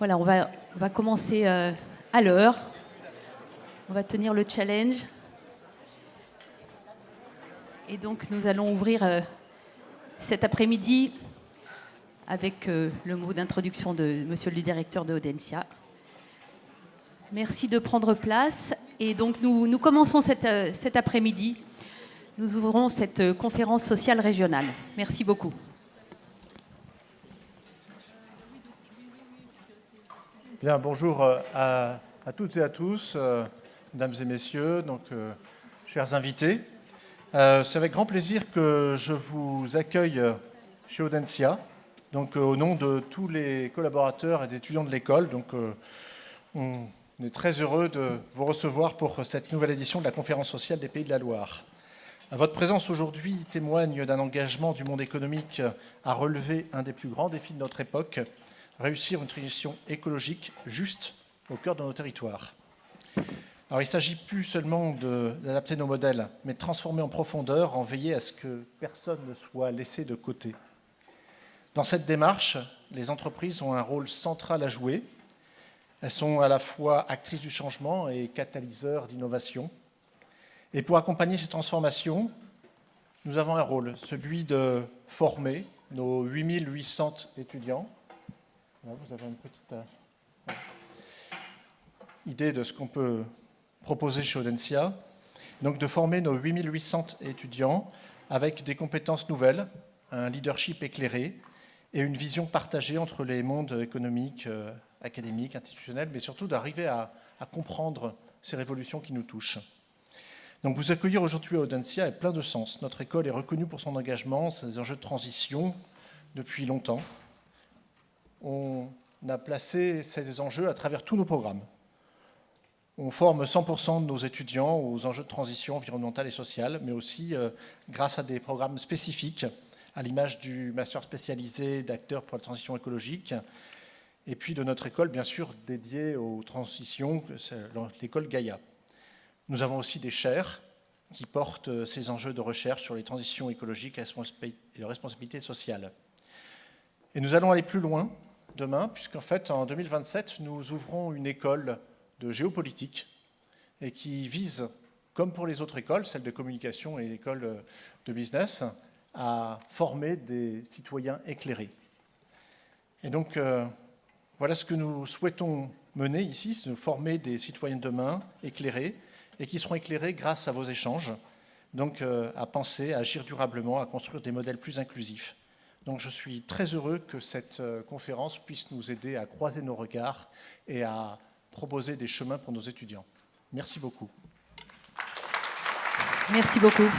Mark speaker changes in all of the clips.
Speaker 1: Voilà, on va commencer à l'heure. On va tenir le challenge. Et donc, nous allons ouvrir cet après-midi avec le mot d'introduction de monsieur le directeur de Audencia. Merci de prendre place. Et donc, nous commençons cet après-midi. Nous ouvrons cette conférence sociale régionale. Merci beaucoup.
Speaker 2: Bien, bonjour à toutes et à tous, mesdames et messieurs, chers invités. C'est avec grand plaisir que je vous accueille chez Audencia, au nom de tous les collaborateurs et des étudiants de l'école. On est très heureux de vous recevoir pour cette nouvelle édition de la Conférence sociale des Pays de la Loire. Votre présence aujourd'hui témoigne d'un engagement du monde économique à relever un des plus grands défis de notre époque, réussir une transition écologique juste au cœur de nos territoires. Alors, il ne s'agit plus seulement d'adapter nos modèles, mais de transformer en profondeur, en veiller à ce que personne ne soit laissé de côté. Dans cette démarche, les entreprises ont un rôle central à jouer. Elles sont à la fois actrices du changement et catalyseurs d'innovation. Et pour accompagner ces transformations, nous avons un rôle, celui de former nos 8800 étudiants. Vous avez une petite idée de ce qu'on peut proposer chez Audencia. Donc de former nos 8800 étudiants avec des compétences nouvelles, un leadership éclairé et une vision partagée entre les mondes économiques, académiques, institutionnels, mais surtout d'arriver à comprendre ces révolutions qui nous touchent. Donc vous accueillir aujourd'hui à Audencia est plein de sens. Notre école est reconnue pour son engagement, ses enjeux de transition depuis longtemps. On a placé ces enjeux à travers tous nos programmes. On forme 100% de nos étudiants aux enjeux de transition environnementale et sociale, mais aussi grâce à des programmes spécifiques, à l'image du master spécialisé d'acteurs pour la transition écologique, et puis de notre école, bien sûr, dédiée aux transitions, l'école Gaïa. Nous avons aussi des chaires qui portent ces enjeux de recherche sur les transitions écologiques et les responsabilités sociales. Et nous allons aller plus loin demain, puisqu'en fait, en 2027, nous ouvrons une école de géopolitique et qui vise, comme pour les autres écoles, celle de communication et l'école de business, à former des citoyens éclairés. Et donc, voilà ce que nous souhaitons mener ici, c'est de former des citoyens de demain éclairés et qui seront éclairés grâce à vos échanges, à penser, à agir durablement, à construire des modèles plus inclusifs. Donc je suis très heureux que cette conférence puisse nous aider à croiser nos regards et à proposer des chemins pour nos étudiants. Merci beaucoup.
Speaker 1: Merci beaucoup.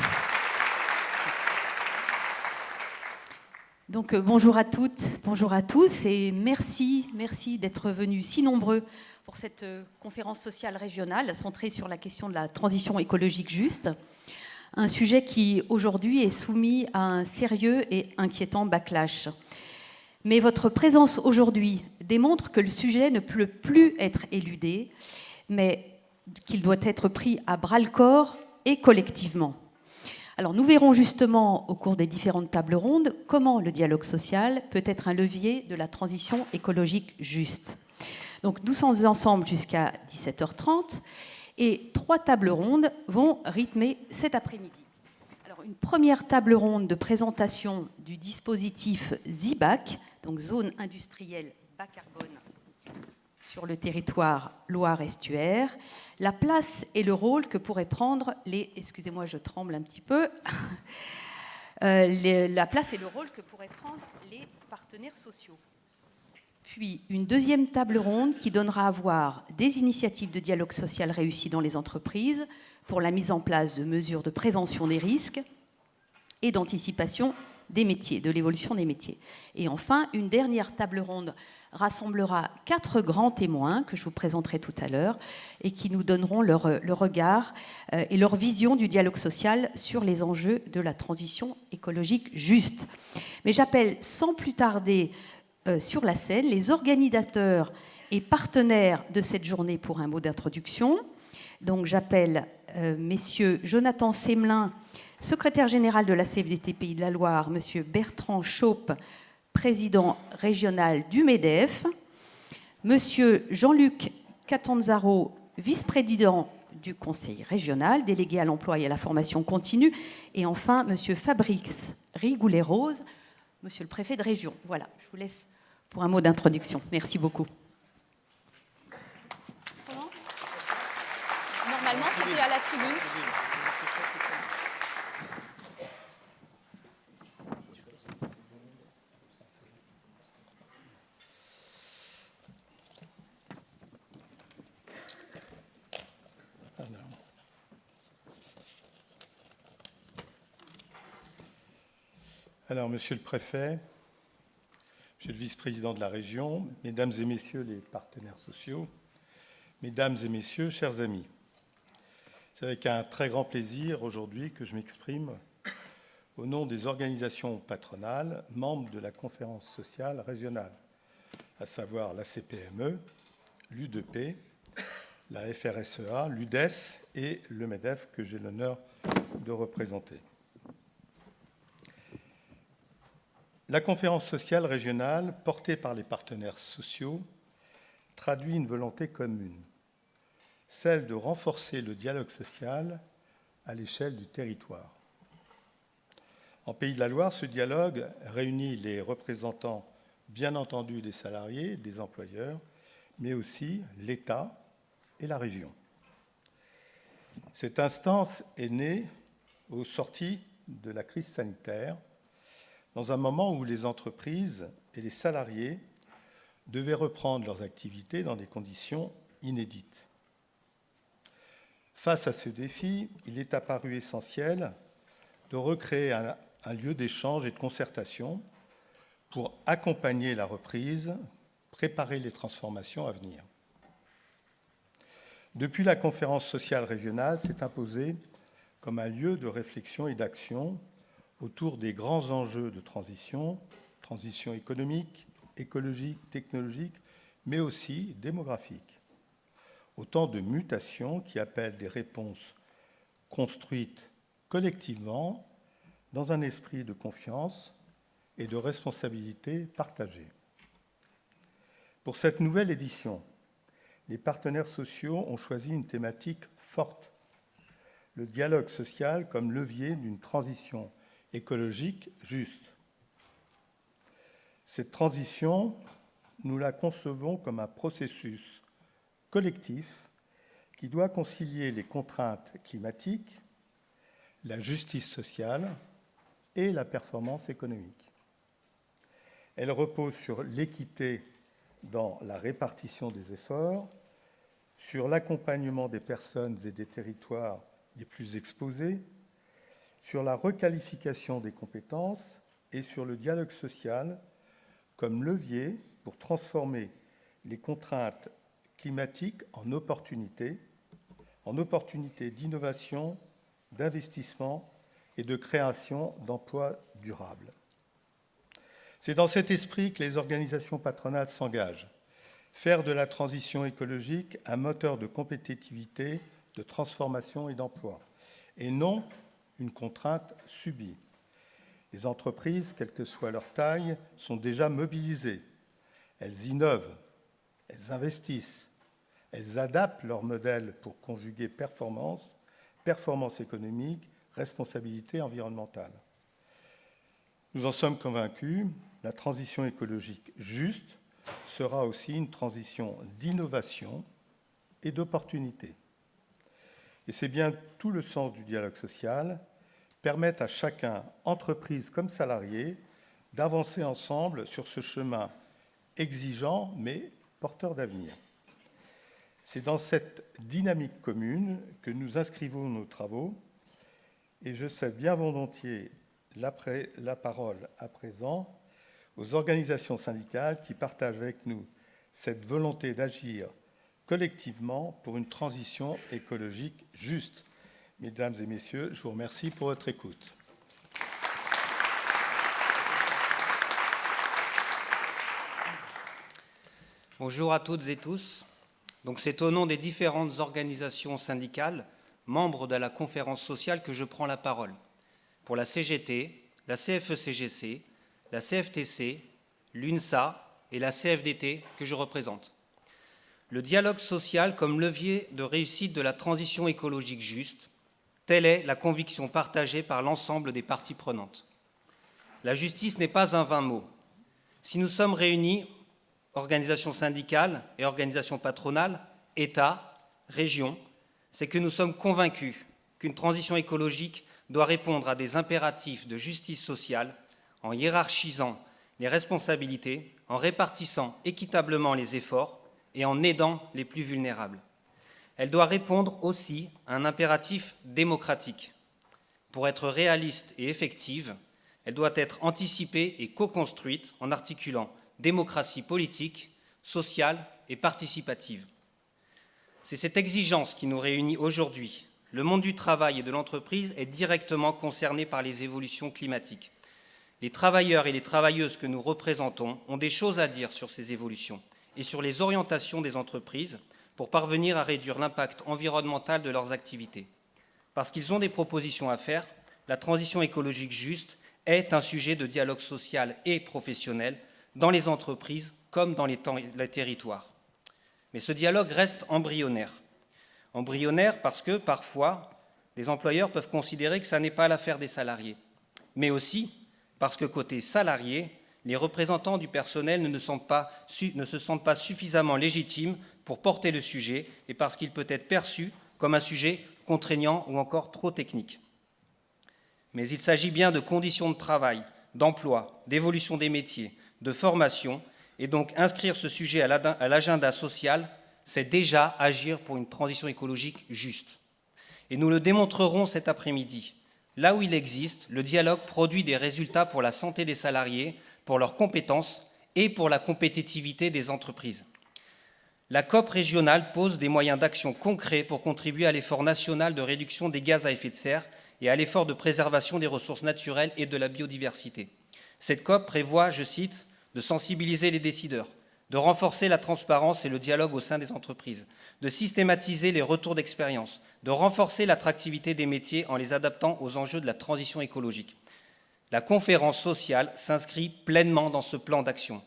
Speaker 1: Donc bonjour à toutes, bonjour à tous et merci d'être venus si nombreux pour cette conférence sociale régionale centrée sur la question de la transition écologique juste. Un sujet qui, aujourd'hui, est soumis à un sérieux et inquiétant backlash. Mais votre présence aujourd'hui démontre que le sujet ne peut plus être éludé, mais qu'il doit être pris à bras-le-corps et collectivement. Alors, nous verrons justement, au cours des différentes tables rondes, comment le dialogue social peut être un levier de la transition écologique juste. Donc, nous sommes ensemble jusqu'à 17h30. Et 3 tables rondes vont rythmer cet après-midi. Alors, une première table ronde de présentation du dispositif ZIBAC, donc zone industrielle bas carbone sur le territoire Loire-Estuaire, la place et le rôle que pourraient prendre excusez-moi, je tremble un petit peu, la place et le rôle que pourraient prendre les partenaires sociaux. Puis une deuxième table ronde qui donnera à voir des initiatives de dialogue social réussies dans les entreprises pour la mise en place de mesures de prévention des risques et d'anticipation des métiers, de l'évolution des métiers. Et enfin, une dernière table ronde rassemblera 4 grands témoins que je vous présenterai tout à l'heure et qui nous donneront leur regard et leur vision du dialogue social sur les enjeux de la transition écologique juste. Mais j'appelle sans plus tarder sur la scène les organisateurs et partenaires de cette journée pour un mot d'introduction. Donc j'appelle messieurs Jonathan Semelin, secrétaire général de la CFDT Pays de la Loire, monsieur Bertrand Chaupe, président régional du MEDEF, Monsieur Jean-Luc Catanzaro, vice-président du Conseil régional, délégué à l'emploi et à la formation continue. Et enfin, monsieur Fabrice Rigoulet-Rose, monsieur le préfet de région. Voilà, je vous laisse pour un mot d'introduction. Merci beaucoup. Normalement, c'était à la tribune.
Speaker 3: Alors, monsieur le préfet, monsieur le vice-président de la région, mesdames et messieurs les partenaires sociaux, mesdames et messieurs, chers amis, c'est avec un très grand plaisir aujourd'hui que je m'exprime au nom des organisations patronales membres de la conférence sociale régionale, à savoir la CPME, l'UDP, la FRSEA, l'UDES et le MEDEF que j'ai l'honneur de représenter. La conférence sociale régionale, portée par les partenaires sociaux, traduit une volonté commune, celle de renforcer le dialogue social à l'échelle du territoire. En Pays de la Loire, ce dialogue réunit les représentants, bien entendu, des salariés, des employeurs, mais aussi l'État et la région. Cette instance est née aux sorties de la crise sanitaire, dans un moment où les entreprises et les salariés devaient reprendre leurs activités dans des conditions inédites. Face à ce défi, il est apparu essentiel de recréer un lieu d'échange et de concertation pour accompagner la reprise, préparer les transformations à venir. Depuis, la conférence sociale régionale s'est imposée comme un lieu de réflexion et d'action autour des grands enjeux de transition économique, écologique, technologique, mais aussi démographique. Autant de mutations qui appellent des réponses construites collectivement dans un esprit de confiance et de responsabilité partagée. Pour cette nouvelle édition, les partenaires sociaux ont choisi une thématique forte, le dialogue social comme levier d'une transition écologique juste. Cette transition, nous la concevons comme un processus collectif qui doit concilier les contraintes climatiques, la justice sociale et la performance économique. Elle repose sur l'équité dans la répartition des efforts, sur l'accompagnement des personnes et des territoires les plus exposés, sur la requalification des compétences et sur le dialogue social comme levier pour transformer les contraintes climatiques en opportunités d'innovation, d'investissement et de création d'emplois durables. C'est dans cet esprit que les organisations patronales s'engagent, faire de la transition écologique un moteur de compétitivité, de transformation et d'emploi, et non une contrainte subie. Les entreprises, quelle que soit leur taille, sont déjà mobilisées. Elles innovent, elles investissent, elles adaptent leur modèle pour conjuguer performance économique, responsabilité environnementale. Nous en sommes convaincus, la transition écologique juste sera aussi une transition d'innovation et d'opportunité. Et c'est bien tout le sens du dialogue social, permettre à chacun, entreprise comme salarié, d'avancer ensemble sur ce chemin exigeant mais porteur d'avenir. C'est dans cette dynamique commune que nous inscrivons nos travaux et je cède bien volontiers la parole à présent aux organisations syndicales qui partagent avec nous cette volonté d'agir collectivement pour une transition écologique juste. Mesdames et messieurs, je vous remercie pour votre écoute.
Speaker 4: Bonjour à toutes et tous. Donc c'est au nom des différentes organisations syndicales, membres de la conférence sociale, que je prends la parole. Pour la CGT, la CFE-CGC, la CFTC, l'UNSA et la CFDT que je représente. le dialogue social comme levier de réussite de la transition écologique juste, telle est la conviction partagée par l'ensemble des parties prenantes. La justice n'est pas un vain mot. Si nous sommes réunis, organisations syndicales et organisations patronales, États, régions, c'est que nous sommes convaincus qu'une transition écologique doit répondre à des impératifs de justice sociale en hiérarchisant les responsabilités, en répartissant équitablement les efforts et en aidant les plus vulnérables. Elle doit répondre aussi à un impératif démocratique. Pour être réaliste et effective, elle doit être anticipée et co-construite en articulant démocratie politique, sociale et participative. C'est cette exigence qui nous réunit aujourd'hui. Le monde du travail et de l'entreprise est directement concerné par les évolutions climatiques. Les travailleurs et les travailleuses que nous représentons ont des choses à dire sur ces évolutions et sur les orientations des entreprises pour parvenir à réduire l'impact environnemental de leurs activités. Parce qu'ils ont des propositions à faire, la transition écologique juste est un sujet de dialogue social et professionnel dans les entreprises comme dans les territoires. Mais ce dialogue reste embryonnaire. Embryonnaire parce que, parfois, les employeurs peuvent considérer que ça n'est pas l'affaire des salariés, mais aussi parce que, côté salariés, les représentants du personnel ne se sentent pas suffisamment légitimes pour porter le sujet et parce qu'il peut être perçu comme un sujet contraignant ou encore trop technique. Mais il s'agit bien de conditions de travail, d'emploi, d'évolution des métiers, de formation, et donc inscrire ce sujet à l'agenda social, c'est déjà agir pour une transition écologique juste. Et nous le démontrerons cet après-midi. Là où il existe, le dialogue produit des résultats pour la santé des salariés, pour leurs compétences et pour la compétitivité des entreprises. La COP régionale pose des moyens d'action concrets pour contribuer à l'effort national de réduction des gaz à effet de serre et à l'effort de préservation des ressources naturelles et de la biodiversité. Cette COP prévoit, je cite, de sensibiliser les décideurs, de renforcer la transparence et le dialogue au sein des entreprises, de systématiser les retours d'expérience, de renforcer l'attractivité des métiers en les adaptant aux enjeux de la transition écologique. La conférence sociale s'inscrit pleinement dans ce plan d'action.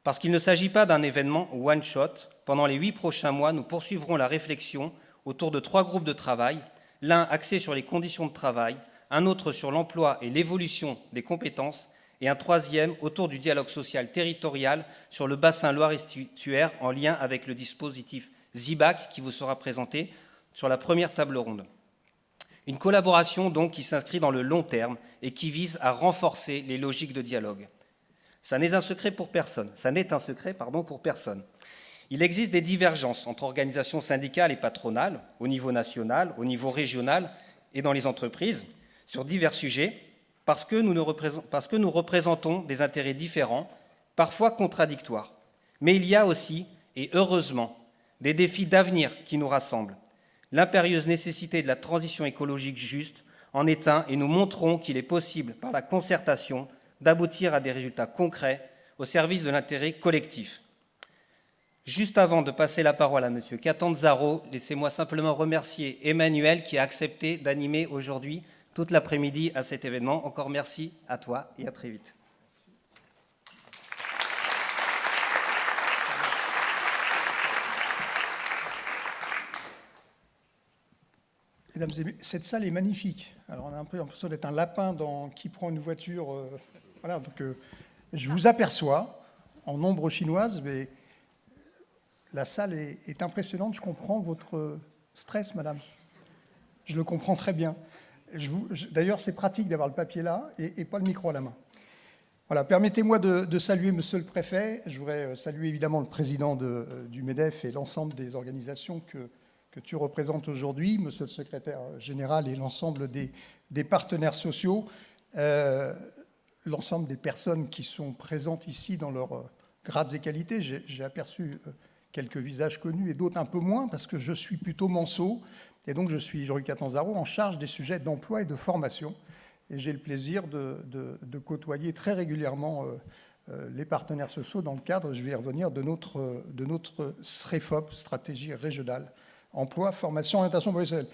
Speaker 4: Parce qu'il ne s'agit pas d'un événement one-shot, pendant les 8 prochains mois, nous poursuivrons la réflexion autour de 3 groupes de travail, l'un axé sur les conditions de travail, un autre sur l'emploi et l'évolution des compétences, et un troisième autour du dialogue social territorial sur le bassin Loire-Estuaire en lien avec le dispositif ZIBAC qui vous sera présenté sur la première table ronde. Une collaboration donc qui s'inscrit dans le long terme et qui vise à renforcer les logiques de dialogue. Ça n'est un secret pour personne. Il existe des divergences entre organisations syndicales et patronales, au niveau national, au niveau régional et dans les entreprises, sur divers sujets, parce que nous représentons des intérêts différents, parfois contradictoires. Mais il y a aussi, et heureusement, des défis d'avenir qui nous rassemblent. L'impérieuse nécessité de la transition écologique juste en est un, et nous montrons qu'il est possible, par la concertation, d'aboutir à des résultats concrets au service de l'intérêt collectif. Juste avant de passer la parole à M. Catanzaro, laissez-moi simplement remercier Emmanuel qui a accepté d'animer aujourd'hui toute l'après-midi à cet événement. Encore merci à toi et à très vite.
Speaker 5: Mesdames et messieurs, cette salle est magnifique. Alors on a un peu l'impression d'être un lapin qui prend une voiture. Voilà, donc je vous aperçois en ombre chinoise, mais la salle est impressionnante. Je comprends votre stress, madame. Je le comprends très bien. D'ailleurs, c'est pratique d'avoir le papier là et pas le micro à la main. Voilà, permettez-moi de saluer Monsieur le Préfet. Je voudrais saluer évidemment le président du MEDEF et l'ensemble des organisations que tu représentes aujourd'hui, Monsieur le Secrétaire général et l'ensemble des partenaires sociaux, l'ensemble des personnes qui sont présentes ici dans leurs grades et qualités. J'ai aperçu quelques visages connus et d'autres un peu moins, parce que je suis plutôt manceau. Et donc, je suis Jean-Luc Catanzaro, en charge des sujets d'emploi et de formation. Et j'ai le plaisir de côtoyer très régulièrement les partenaires sociaux dans le cadre, je vais y revenir, de notre SREFOP, Stratégie Régionale, Emploi, Formation, Orientation professionnelle.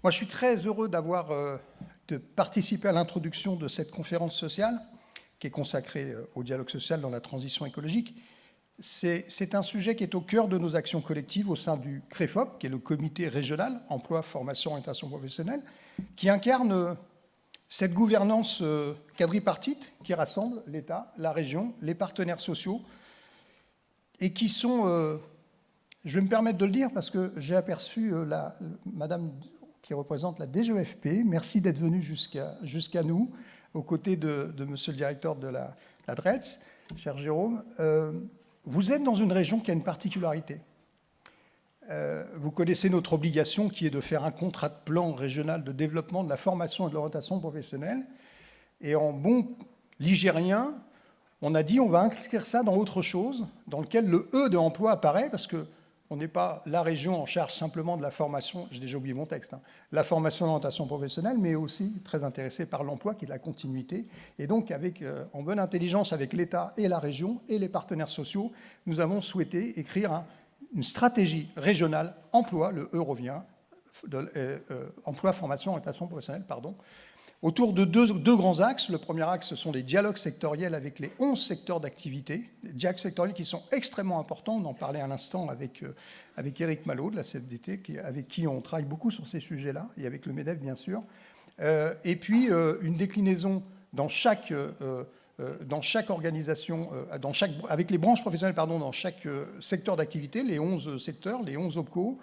Speaker 5: Moi, je suis très heureux de participer à l'introduction de cette conférence sociale qui est consacrée au dialogue social dans la transition écologique. c'est un sujet qui est au cœur de nos actions collectives au sein du CREFOP, qui est le comité régional emploi, formation, orientation professionnelle, qui incarne cette gouvernance quadripartite qui rassemble l'État, la région, les partenaires sociaux, et qui sont, je vais me permettre de le dire parce que j'ai aperçu madame qui représente la DGEFP, merci d'être venue jusqu'à nous, aux côtés de monsieur le directeur de la DRETS, cher Jérôme. Vous êtes dans une région qui a une particularité. Vous connaissez notre obligation qui est de faire un contrat de plan régional de développement de la formation et de l'orientation professionnelle. Et en bon ligérien, on a dit on va inscrire ça dans autre chose, dans lequel le E de emploi apparaît, parce qu'on n'est pas la région en charge simplement de la formation, j'ai déjà oublié mon texte, la formation et l'orientation professionnelle, mais aussi très intéressé par l'emploi, qui est la continuité. Et donc, en bonne intelligence avec l'État et la région et les partenaires sociaux, nous avons souhaité écrire une stratégie régionale emploi, le E revient, emploi, formation, orientation professionnelle, autour de deux grands axes. Le premier axe, ce sont les dialogues sectoriels avec les 11 secteurs d'activité, les dialogues sectoriels qui sont extrêmement importants. On en parlait à l'instant avec Éric Malo de la CFDT, avec qui on travaille beaucoup sur ces sujets-là, et avec le MEDEF, bien sûr. Et puis, une déclinaison dans chaque organisation, avec les branches professionnelles, dans chaque secteur d'activité, les 11 secteurs, les 11 OPCO,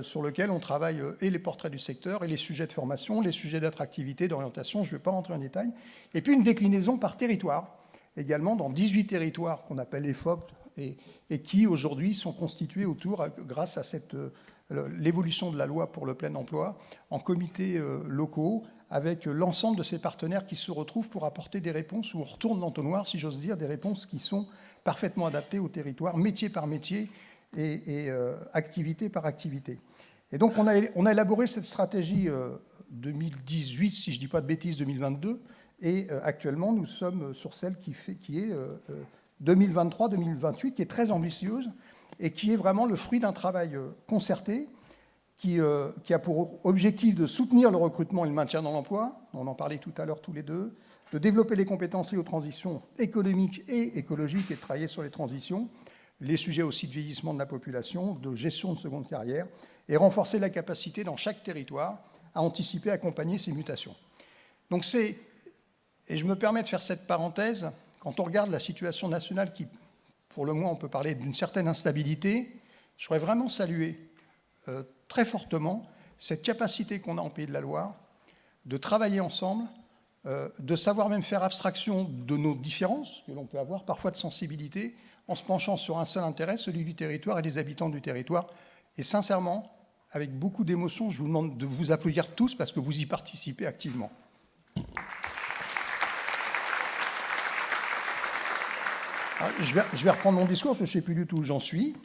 Speaker 5: sur lesquels on travaille, et les portraits du secteur, et les sujets de formation, les sujets d'attractivité, d'orientation, je ne vais pas rentrer en détail. Et puis une déclinaison par territoire, également dans 18 territoires qu'on appelle les FOP, et qui aujourd'hui sont constitués autour, grâce à l'évolution de la loi pour le plein emploi, en comités locaux, avec l'ensemble de ces partenaires qui se retrouvent pour apporter des réponses, où on retourne l'entonnoir, si j'ose dire, des réponses qui sont parfaitement adaptées au territoire, métier par métier et activité par activité. Et donc on a élaboré cette stratégie 2018, si je ne dis pas de bêtises, 2022, et actuellement nous sommes sur celle qui est 2023-2028, qui est très ambitieuse et qui est vraiment le fruit d'un travail concerté, qui a pour objectif de soutenir le recrutement et le maintien dans l'emploi, on en parlait tout à l'heure tous les deux, de développer les compétences liées aux transitions économiques et écologiques et de travailler sur les transitions, les sujets aussi de vieillissement de la population, de gestion de seconde carrière, et renforcer la capacité dans chaque territoire à anticiper, accompagner ces mutations. Donc et je me permets de faire cette parenthèse, quand on regarde la situation nationale qui, pour le moins, on peut parler d'une certaine instabilité, je voudrais vraiment saluer très fortement cette capacité qu'on a en Pays de la Loire de travailler ensemble, de savoir même faire abstraction de nos différences que l'on peut avoir, parfois de sensibilité, en se penchant sur un seul intérêt, celui du territoire et des habitants du territoire. Et sincèrement, avec beaucoup d'émotion, je vous demande de vous applaudir tous parce que vous y participez activement. Je vais reprendre mon discours, parce que je ne sais plus du tout où j'en suis.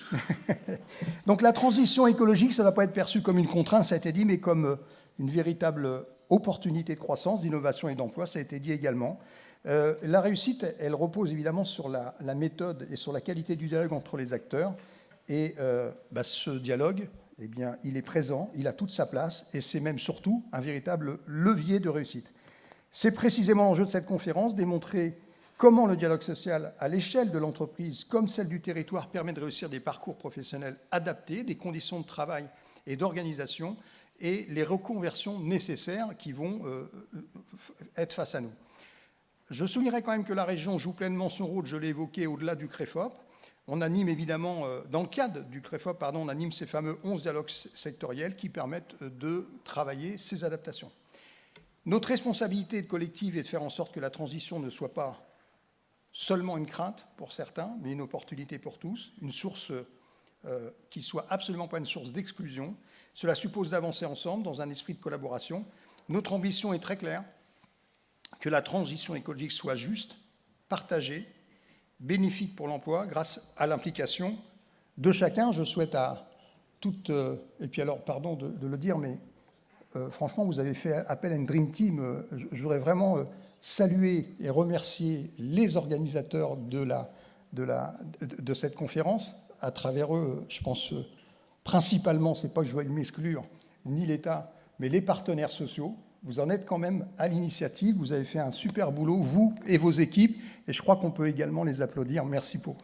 Speaker 5: Donc la transition écologique, ça ne doit pas être perçu comme une contrainte, ça a été dit, mais comme une véritable opportunité de croissance, d'innovation et d'emploi, ça a été dit également. La réussite, elle repose évidemment sur la méthode et sur la qualité du dialogue entre les acteurs. Et ce dialogue, eh bien, il est présent, il a toute sa place, et c'est même surtout un véritable levier de réussite. C'est précisément l'enjeu de cette conférence, démontrer comment le dialogue social à l'échelle de l'entreprise comme celle du territoire permet de réussir des parcours professionnels adaptés, des conditions de travail et d'organisation et les reconversions nécessaires qui vont être face à nous. Je soulignerai quand même que la région joue pleinement son rôle, je l'ai évoqué, au-delà du CREFOP. On anime évidemment, dans le cadre du CREFOP, on anime ces fameux 11 dialogues sectoriels qui permettent de travailler ces adaptations. Notre responsabilité collective est de faire en sorte que la transition ne soit pas seulement une crainte pour certains, mais une opportunité pour tous, une source qui ne soit absolument pas une source d'exclusion. Cela suppose d'avancer ensemble dans un esprit de collaboration. Notre ambition est très claire, que la transition écologique soit juste, partagée, bénéfique pour l'emploi, grâce à l'implication de chacun. Je souhaite à toutes, et puis alors, pardon de le dire, mais franchement, vous avez fait appel à une Dream Team. Je voudrais vraiment saluer et remercier les organisateurs de cette conférence. À travers eux, je pense principalement, c'est pas que je veuille m'exclure, ni l'État, mais les partenaires sociaux. Vous en êtes quand même à l'initiative. Vous avez fait un super boulot, vous et vos équipes. Et je crois qu'on peut également les applaudir. Merci pour.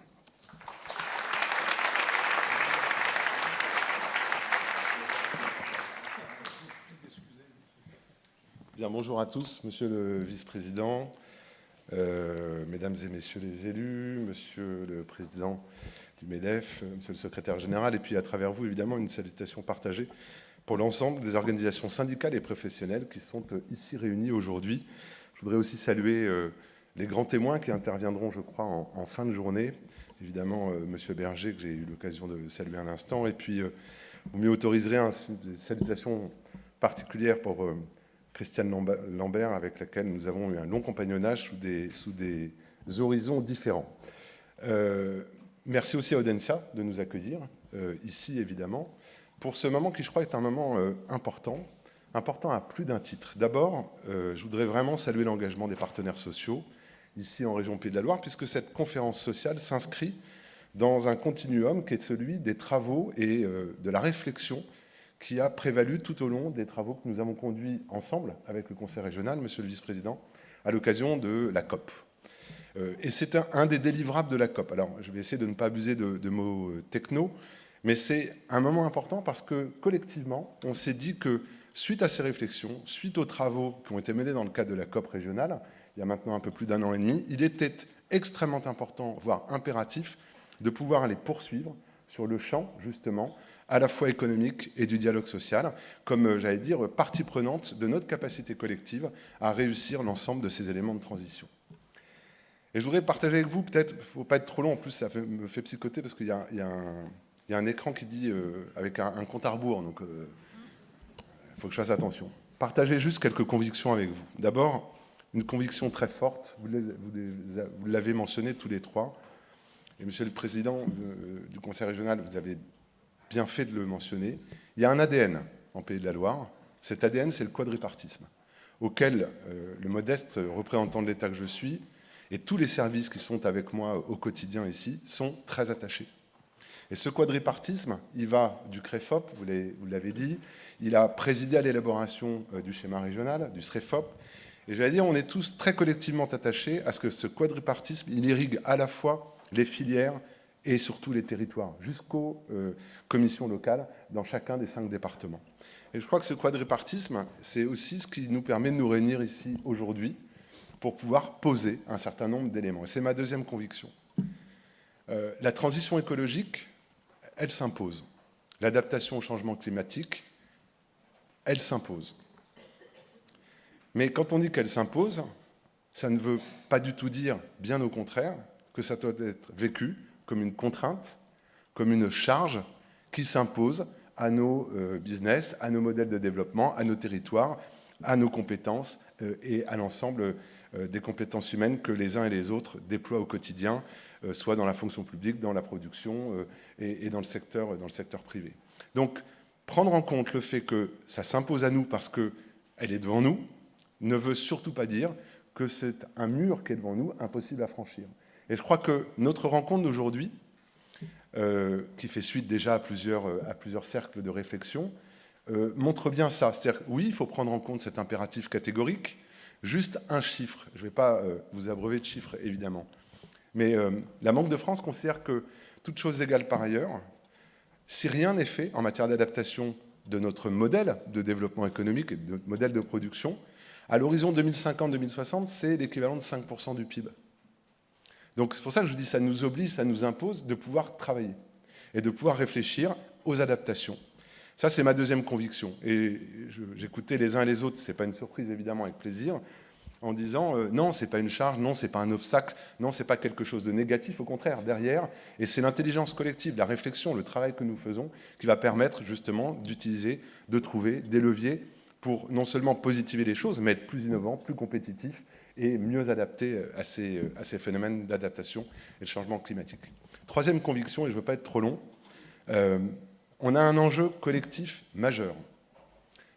Speaker 6: Bien, bonjour à tous, monsieur le vice-président, mesdames et messieurs les élus, monsieur le président du MEDEF, monsieur le secrétaire général, et puis à travers vous, évidemment, une salutation partagée pour l'ensemble des organisations syndicales et professionnelles qui sont ici réunies aujourd'hui. Je voudrais aussi saluer les grands témoins qui interviendront, je crois, en fin de journée. Évidemment, monsieur Berger, que j'ai eu l'occasion de saluer à l'instant, et puis vous m'y autoriserez une salutation particulière pour Christiane Lambert, avec laquelle nous avons eu un long compagnonnage sous des horizons différents. Merci aussi à Audencia de nous accueillir, ici évidemment, pour ce moment qui, je crois, est un moment important à plus d'un titre. D'abord, je voudrais vraiment saluer l'engagement des partenaires sociaux, ici en région Pays de la Loire, puisque cette conférence sociale s'inscrit dans un continuum qui est celui des travaux et de la réflexion qui a prévalu tout au long des travaux que nous avons conduits ensemble avec le Conseil régional, monsieur le vice-président, à l'occasion de la COP. Et c'est un des délivrables de la COP. Alors, je vais essayer de ne pas abuser de mots techno, mais c'est un moment important parce que, collectivement, on s'est dit que, suite à ces réflexions, suite aux travaux qui ont été menés dans le cadre de la COP régionale, il y a maintenant un peu plus d'1 an et demi, il était extrêmement important, voire impératif, de pouvoir les poursuivre sur le champ, justement, à la fois économique et du dialogue social, comme, j'allais dire, partie prenante de notre capacité collective à réussir l'ensemble de ces éléments de transition. Et je voudrais partager avec vous, peut-être, il ne faut pas être trop long, en plus ça me fait psychoter, parce qu'il y a un écran qui dit, avec un compte à rebours, donc il faut que je fasse attention. Partager juste quelques convictions avec vous. D'abord, une conviction très forte, vous l'avez mentionné tous les trois, et monsieur le président du Conseil régional, vous avez bien fait de le mentionner, il y a un ADN en Pays de la Loire. Cet ADN, c'est le quadripartisme, auquel le modeste représentant de l'État que je suis et tous les services qui sont avec moi au quotidien ici sont très attachés. Et ce quadripartisme, il va du CREFOP, vous l'avez dit, il a présidé à l'élaboration du schéma régional, du SREFOP, et j'allais dire, on est tous très collectivement attachés à ce que ce quadripartisme, il irrigue à la fois les filières et surtout les territoires, jusqu'aux commissions locales dans chacun des 5 départements. Et je crois que ce quadripartisme, c'est aussi ce qui nous permet de nous réunir ici aujourd'hui pour pouvoir poser un certain nombre d'éléments. Et c'est ma deuxième conviction. La transition écologique, elle s'impose. L'adaptation au changement climatique, elle s'impose. Mais quand on dit qu'elle s'impose, ça ne veut pas du tout dire, bien au contraire, que ça doit être vécu comme une contrainte, comme une charge qui s'impose à nos business, à nos modèles de développement, à nos territoires, à nos compétences et à l'ensemble des compétences humaines que les uns et les autres déploient au quotidien, soit dans la fonction publique, dans la production et dans le secteur privé. Donc, prendre en compte le fait que ça s'impose à nous parce qu'elle est devant nous ne veut surtout pas dire que c'est un mur qui est devant nous, impossible à franchir. Et je crois que notre rencontre d'aujourd'hui, qui fait suite déjà à plusieurs cercles de réflexion, montre bien ça. C'est-à-dire, oui, il faut prendre en compte cet impératif catégorique. Juste un chiffre, je ne vais pas vous abreuver de chiffres, évidemment. Mais la Banque de France considère que, toutes choses égales par ailleurs, si rien n'est fait en matière d'adaptation de notre modèle de développement économique et de notre modèle de production, à l'horizon 2050-2060, c'est l'équivalent de 5% du PIB. Donc c'est pour ça que je dis, ça nous oblige, ça nous impose de pouvoir travailler et de pouvoir réfléchir aux adaptations. Ça, c'est ma deuxième conviction. Et j'écoutais les uns et les autres, ce n'est pas une surprise évidemment, avec plaisir, en disant non, ce n'est pas une charge, non, ce n'est pas un obstacle, non, ce n'est pas quelque chose de négatif, au contraire, derrière. Et c'est l'intelligence collective, la réflexion, le travail que nous faisons qui va permettre justement d'utiliser, de trouver des leviers pour non seulement positiver les choses, mais être plus innovant, plus compétitif et mieux adapté à ces phénomènes d'adaptation et de changement climatique. Troisième conviction, et je ne veux pas être trop long, on a un enjeu collectif majeur.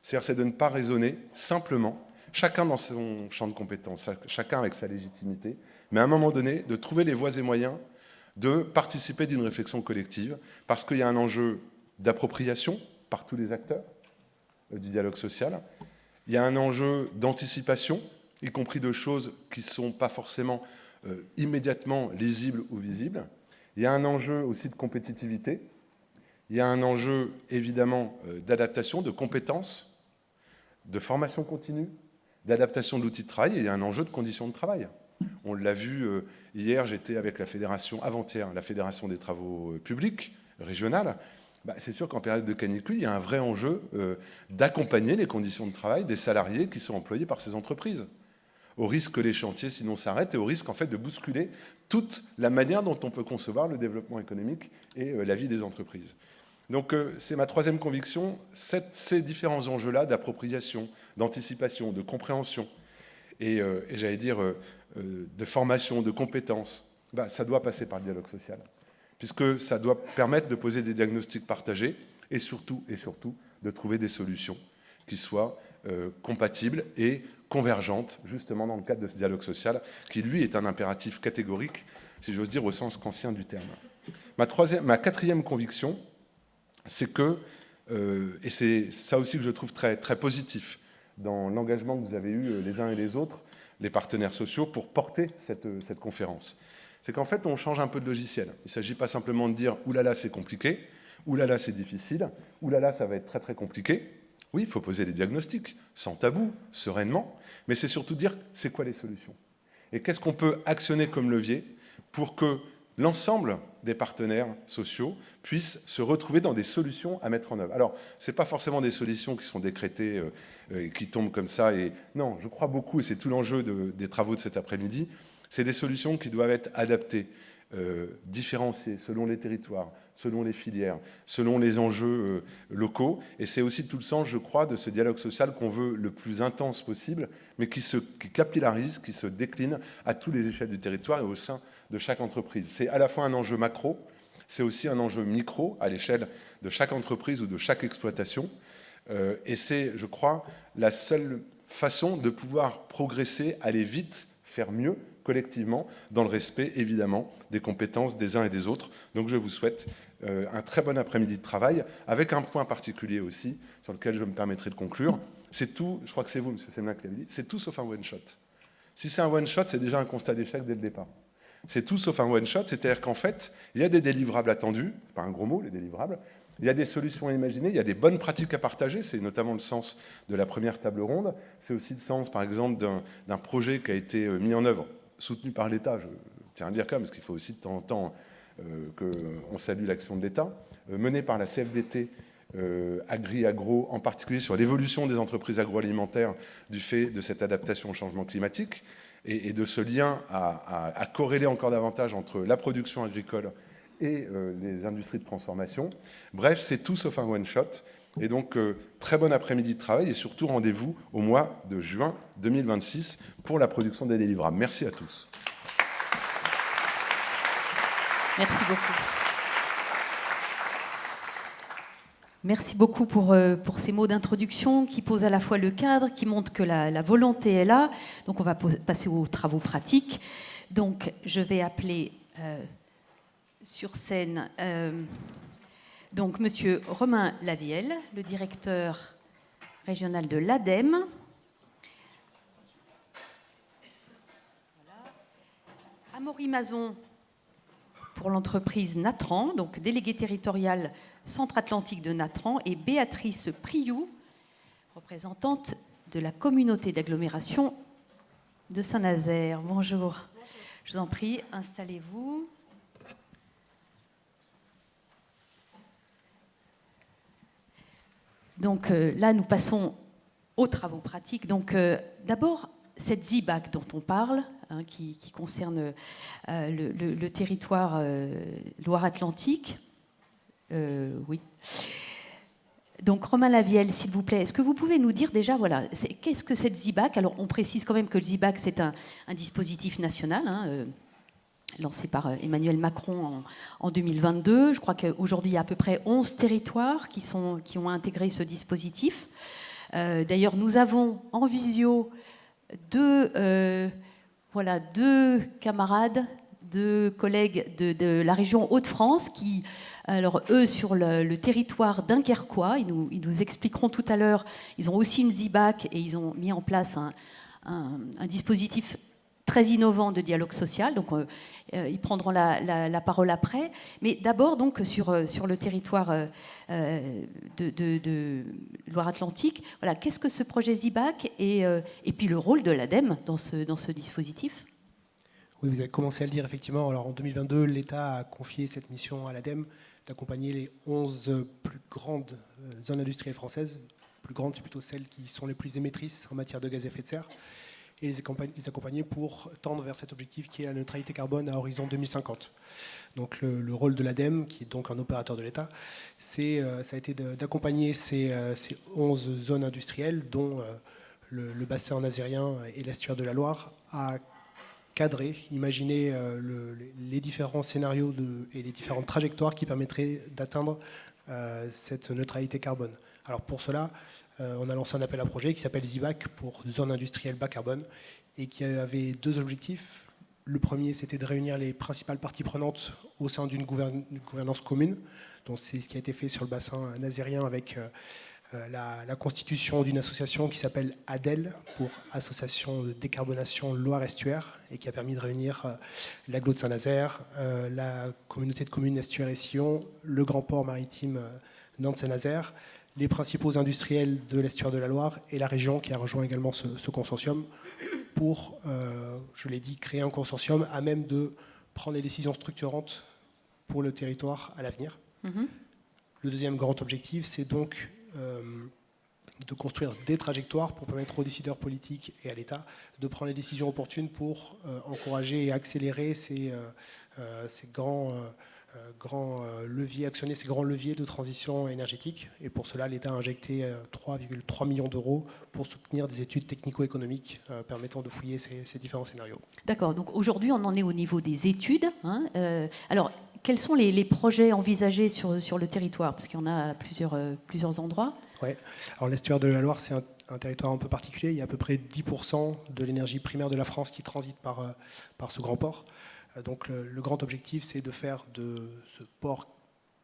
Speaker 6: C'est-à-dire, c'est de ne pas raisonner simplement, chacun dans son champ de compétences, chacun avec sa légitimité, mais à un moment donné, de trouver les voies et moyens de participer d'une réflexion collective, parce qu'il y a un enjeu d'appropriation par tous les acteurs du dialogue social, il y a un enjeu d'anticipation, y compris de choses qui ne sont pas forcément immédiatement lisibles ou visibles. Il y a un enjeu aussi de compétitivité. Il y a un enjeu, évidemment, d'adaptation, de compétences, de formation continue, d'adaptation de l'outil de travail et il y a un enjeu de conditions de travail. On l'a vu hier, j'étais avec la fédération, avant-hier, la fédération des travaux publics régionale. C'est sûr qu'en période de canicule, il y a un vrai enjeu d'accompagner les conditions de travail des salariés qui sont employés par ces entreprises, au risque que les chantiers sinon s'arrêtent et au risque en fait de bousculer toute la manière dont on peut concevoir le développement économique et la vie des entreprises. Donc c'est ma troisième conviction, ces différents enjeux-là d'appropriation, d'anticipation, de compréhension et j'allais dire de formation, de compétences, ça doit passer par le dialogue social, puisque ça doit permettre de poser des diagnostics partagés et surtout de trouver des solutions qui soient compatibles et convergentes, justement dans le cadre de ce dialogue social, qui lui est un impératif catégorique, si j'ose dire, au sens ancien du terme. Ma quatrième conviction, c'est que, et c'est ça aussi que je trouve très, très positif dans l'engagement que vous avez eu les uns et les autres, les partenaires sociaux, pour porter cette conférence, c'est qu'en fait, on change un peu de logiciel. Il ne s'agit pas simplement de dire « oulala, c'est compliqué »,« oulala, c'est difficile »,« oulala, ça va être très, très compliqué ». Oui, il faut poser des diagnostics, sans tabou, sereinement, mais c'est surtout dire c'est quoi les solutions. Et qu'est-ce qu'on peut actionner comme levier pour que l'ensemble des partenaires sociaux puissent se retrouver dans des solutions à mettre en œuvre. Alors, ce n'est pas forcément des solutions qui sont décrétées et qui tombent comme ça. Et non, je crois beaucoup, et c'est tout l'enjeu des travaux de cet après-midi, c'est des solutions qui doivent être adaptées, différenciées selon les territoires, selon les filières, selon les enjeux locaux. Et c'est aussi tout le sens, je crois, de ce dialogue social qu'on veut le plus intense possible, mais qui capillarise, qui se décline à tous les échelles du territoire et au sein de chaque entreprise. C'est à la fois un enjeu macro, c'est aussi un enjeu micro à l'échelle de chaque entreprise ou de chaque exploitation. Et c'est, je crois, la seule façon de pouvoir progresser, aller vite, faire mieux, collectivement, dans le respect, évidemment, des compétences des uns et des autres. Donc je vous souhaite un très bon après-midi de travail, avec un point particulier aussi, sur lequel je me permettrai de conclure. C'est tout, je crois que c'est vous, M. Semelin, qui l'avez dit, c'est tout sauf un one-shot. Si c'est un one-shot, c'est déjà un constat d'échec dès le départ. C'est tout sauf un one-shot, c'est-à-dire qu'en fait, il y a des délivrables attendus, pas un gros mot, les délivrables, il y a des solutions à imaginer, il y a des bonnes pratiques à partager, c'est notamment le sens de la première table ronde, c'est aussi le sens, par exemple, d'un projet qui a été mis en œuvre, soutenu par l'État, je tiens à le dire quand même, parce qu'il faut aussi de temps en temps qu'on salue l'action de l'État, mené par la CFDT, Agri-Agro, en particulier sur l'évolution des entreprises agroalimentaires du fait de cette adaptation au changement climatique, et de ce lien à corréler encore davantage entre la production agricole et les industries de transformation. Bref, c'est tout sauf un one-shot. Et donc, très bon après-midi de travail et surtout rendez-vous au mois de juin 2026 pour la production des délivrables. Merci à tous.
Speaker 1: Merci beaucoup. Merci beaucoup pour ces mots d'introduction qui posent à la fois le cadre, qui montrent que la volonté est là. Donc on va passer aux travaux pratiques. Donc je vais appeler sur scène donc Monsieur Romain Lavielle, le directeur régional de l'ADEME. Voilà. Amaury Mazon pour l'entreprise Natran, donc délégué territorial Centre-Atlantique de Natran, et Béatrice Priou, représentante de la communauté d'agglomération de Saint-Nazaire. Bonjour. Je vous en prie, installez-vous. Donc là, nous passons aux travaux pratiques. Donc d'abord, cette ZIBAC dont on parle, qui concerne le territoire Loire-Atlantique. Oui. Donc, Romain Lavielle, s'il vous plaît, est-ce que vous pouvez nous dire déjà, voilà, qu'est-ce que cette ZIBAC? Alors, on précise quand même que le ZIBAC, c'est un dispositif national, lancé par Emmanuel Macron en 2022. Je crois qu'aujourd'hui, il y a à peu près 11 territoires qui ont intégré ce dispositif. D'ailleurs, nous avons en visio deux camarades, deux collègues de la région Hauts-de-France qui, alors eux, sur le territoire dunkerquois, ils nous expliqueront tout à l'heure, ils ont aussi une ZIBAC et ils ont mis en place un dispositif très innovant de dialogue social. Donc, ils prendront la parole après. Mais d'abord, donc, sur le territoire de Loire-Atlantique, voilà, qu'est-ce que ce projet ZIBAC et puis le rôle de l'ADEME dans ce dispositif?
Speaker 7: Oui, vous avez commencé à le dire, effectivement. Alors, en 2022, l'État a confié cette mission à l'ADEME d'accompagner les 11 plus grandes zones industrielles françaises. Plus grandes, c'est plutôt celles qui sont les plus émettrices en matière de gaz à effet de serre, et les accompagner pour tendre vers cet objectif qui est la neutralité carbone à horizon 2050. Donc le rôle de l'ADEME, qui est donc un opérateur de l'État, ça a été d'accompagner ces 11 zones industrielles, dont le bassin nazérien et l'estuaire de la Loire, à cadrer, imaginer les différents scénarios et les différentes trajectoires qui permettraient d'atteindre cette neutralité carbone. Alors pour cela, on a lancé un appel à projet qui s'appelle ZIBAC pour Zone industrielle bas carbone et qui avait 2 objectifs. Le premier, c'était de réunir les principales parties prenantes au sein d'une gouvernance commune. Donc c'est ce qui a été fait sur le bassin nazérien avec la constitution d'une association qui s'appelle ADEL, pour Association de décarbonation Loire-Estuaire, et qui a permis de réunir l'agglo de Saint-Nazaire, la communauté de communes Estuaire et Sillon, le grand port maritime Nantes-Saint-Nazaire, les principaux industriels de l'estuaire de la Loire et la région qui a rejoint également ce consortium pour, je l'ai dit, créer un consortium à même de prendre les décisions structurantes pour le territoire à l'avenir. Le deuxième grand objectif, c'est donc de construire des trajectoires pour permettre aux décideurs politiques et à l'État de prendre les décisions opportunes pour encourager et accélérer ces grands leviers, actionner ces grands leviers de transition énergétique. Et pour cela, l'État a injecté 3,3 millions d'euros pour soutenir des études technico-économiques permettant de fouiller ces différents scénarios.
Speaker 1: D'accord, donc aujourd'hui on en est au niveau des études. Alors, quels sont les projets envisagés sur le territoire? Parce qu'il y en a à plusieurs endroits.
Speaker 7: Oui, alors l'estuaire de la Loire, c'est un territoire un peu particulier. Il y a à peu près 10% de l'énergie primaire de la France qui transite par ce grand port. Donc le grand objectif, c'est de faire de ce port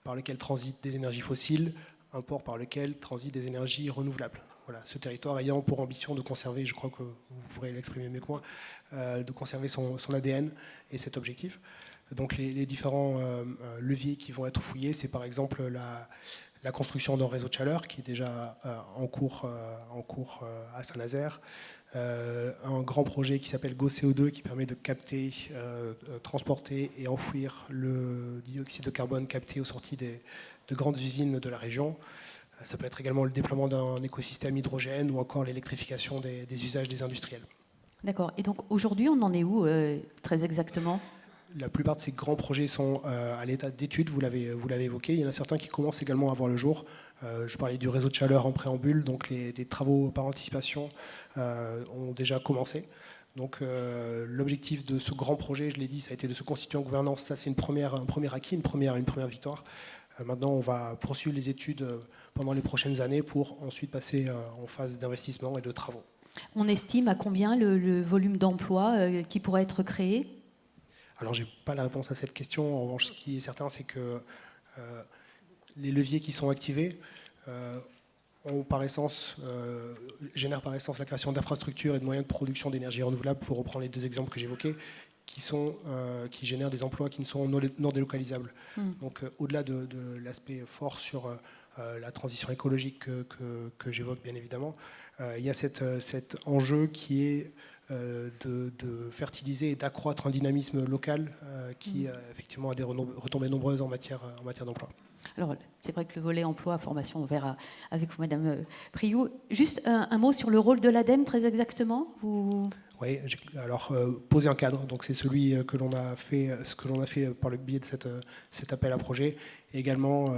Speaker 7: par lequel transitent des énergies fossiles un port par lequel transitent des énergies renouvelables. Voilà, ce territoire ayant pour ambition de conserver, je crois que vous pourrez l'exprimer mieux que moi, de conserver son ADN et cet objectif. Donc les différents leviers qui vont être fouillés, c'est par exemple la construction d'un réseau de chaleur qui est déjà en cours à Saint-Nazaire, un grand projet qui s'appelle GoCO2 qui permet de capter, transporter et enfouir le dioxyde de carbone capté aux sorties de grandes usines de la région. Ça peut être également le déploiement d'un écosystème hydrogène ou encore l'électrification des usages des industriels.
Speaker 1: D'accord. Et donc aujourd'hui, on en est où très exactement ?
Speaker 7: La plupart de ces grands projets sont à l'état d'étude, vous l'avez évoqué. Il y en a certains qui commencent également à voir le jour. Je parlais du réseau de chaleur en préambule, donc les travaux par anticipation ont déjà commencé. Donc l'objectif de ce grand projet, je l'ai dit, ça a été de se constituer en gouvernance. Ça, c'est un premier acquis, une première victoire. Maintenant, on va poursuivre les études pendant les prochaines années pour ensuite passer en phase d'investissement et de travaux.
Speaker 1: On estime à combien le volume d'emplois qui pourrait être créé ?
Speaker 7: Alors, je n'ai pas la réponse à cette question. En revanche, ce qui est certain, c'est que les leviers qui sont activés génèrent par essence la création d'infrastructures et de moyens de production d'énergie renouvelable, pour reprendre les 2 exemples que j'évoquais, qui génèrent des emplois qui ne sont non délocalisables. Donc, au-delà de l'aspect fort sur la transition écologique que j'évoque bien évidemment, il y a cet enjeu qui est de fertiliser et d'accroître un dynamisme local qui effectivement a des retombées nombreuses en matière d'emploi. Alors,
Speaker 1: c'est vrai que le volet emploi, formation, on verra avec vous, Madame Priou. Juste un mot sur le rôle de l'ADEME, très exactement.
Speaker 7: Oui, alors poser un cadre, donc c'est celui que l'on a fait par le biais de cet appel à projet, et également,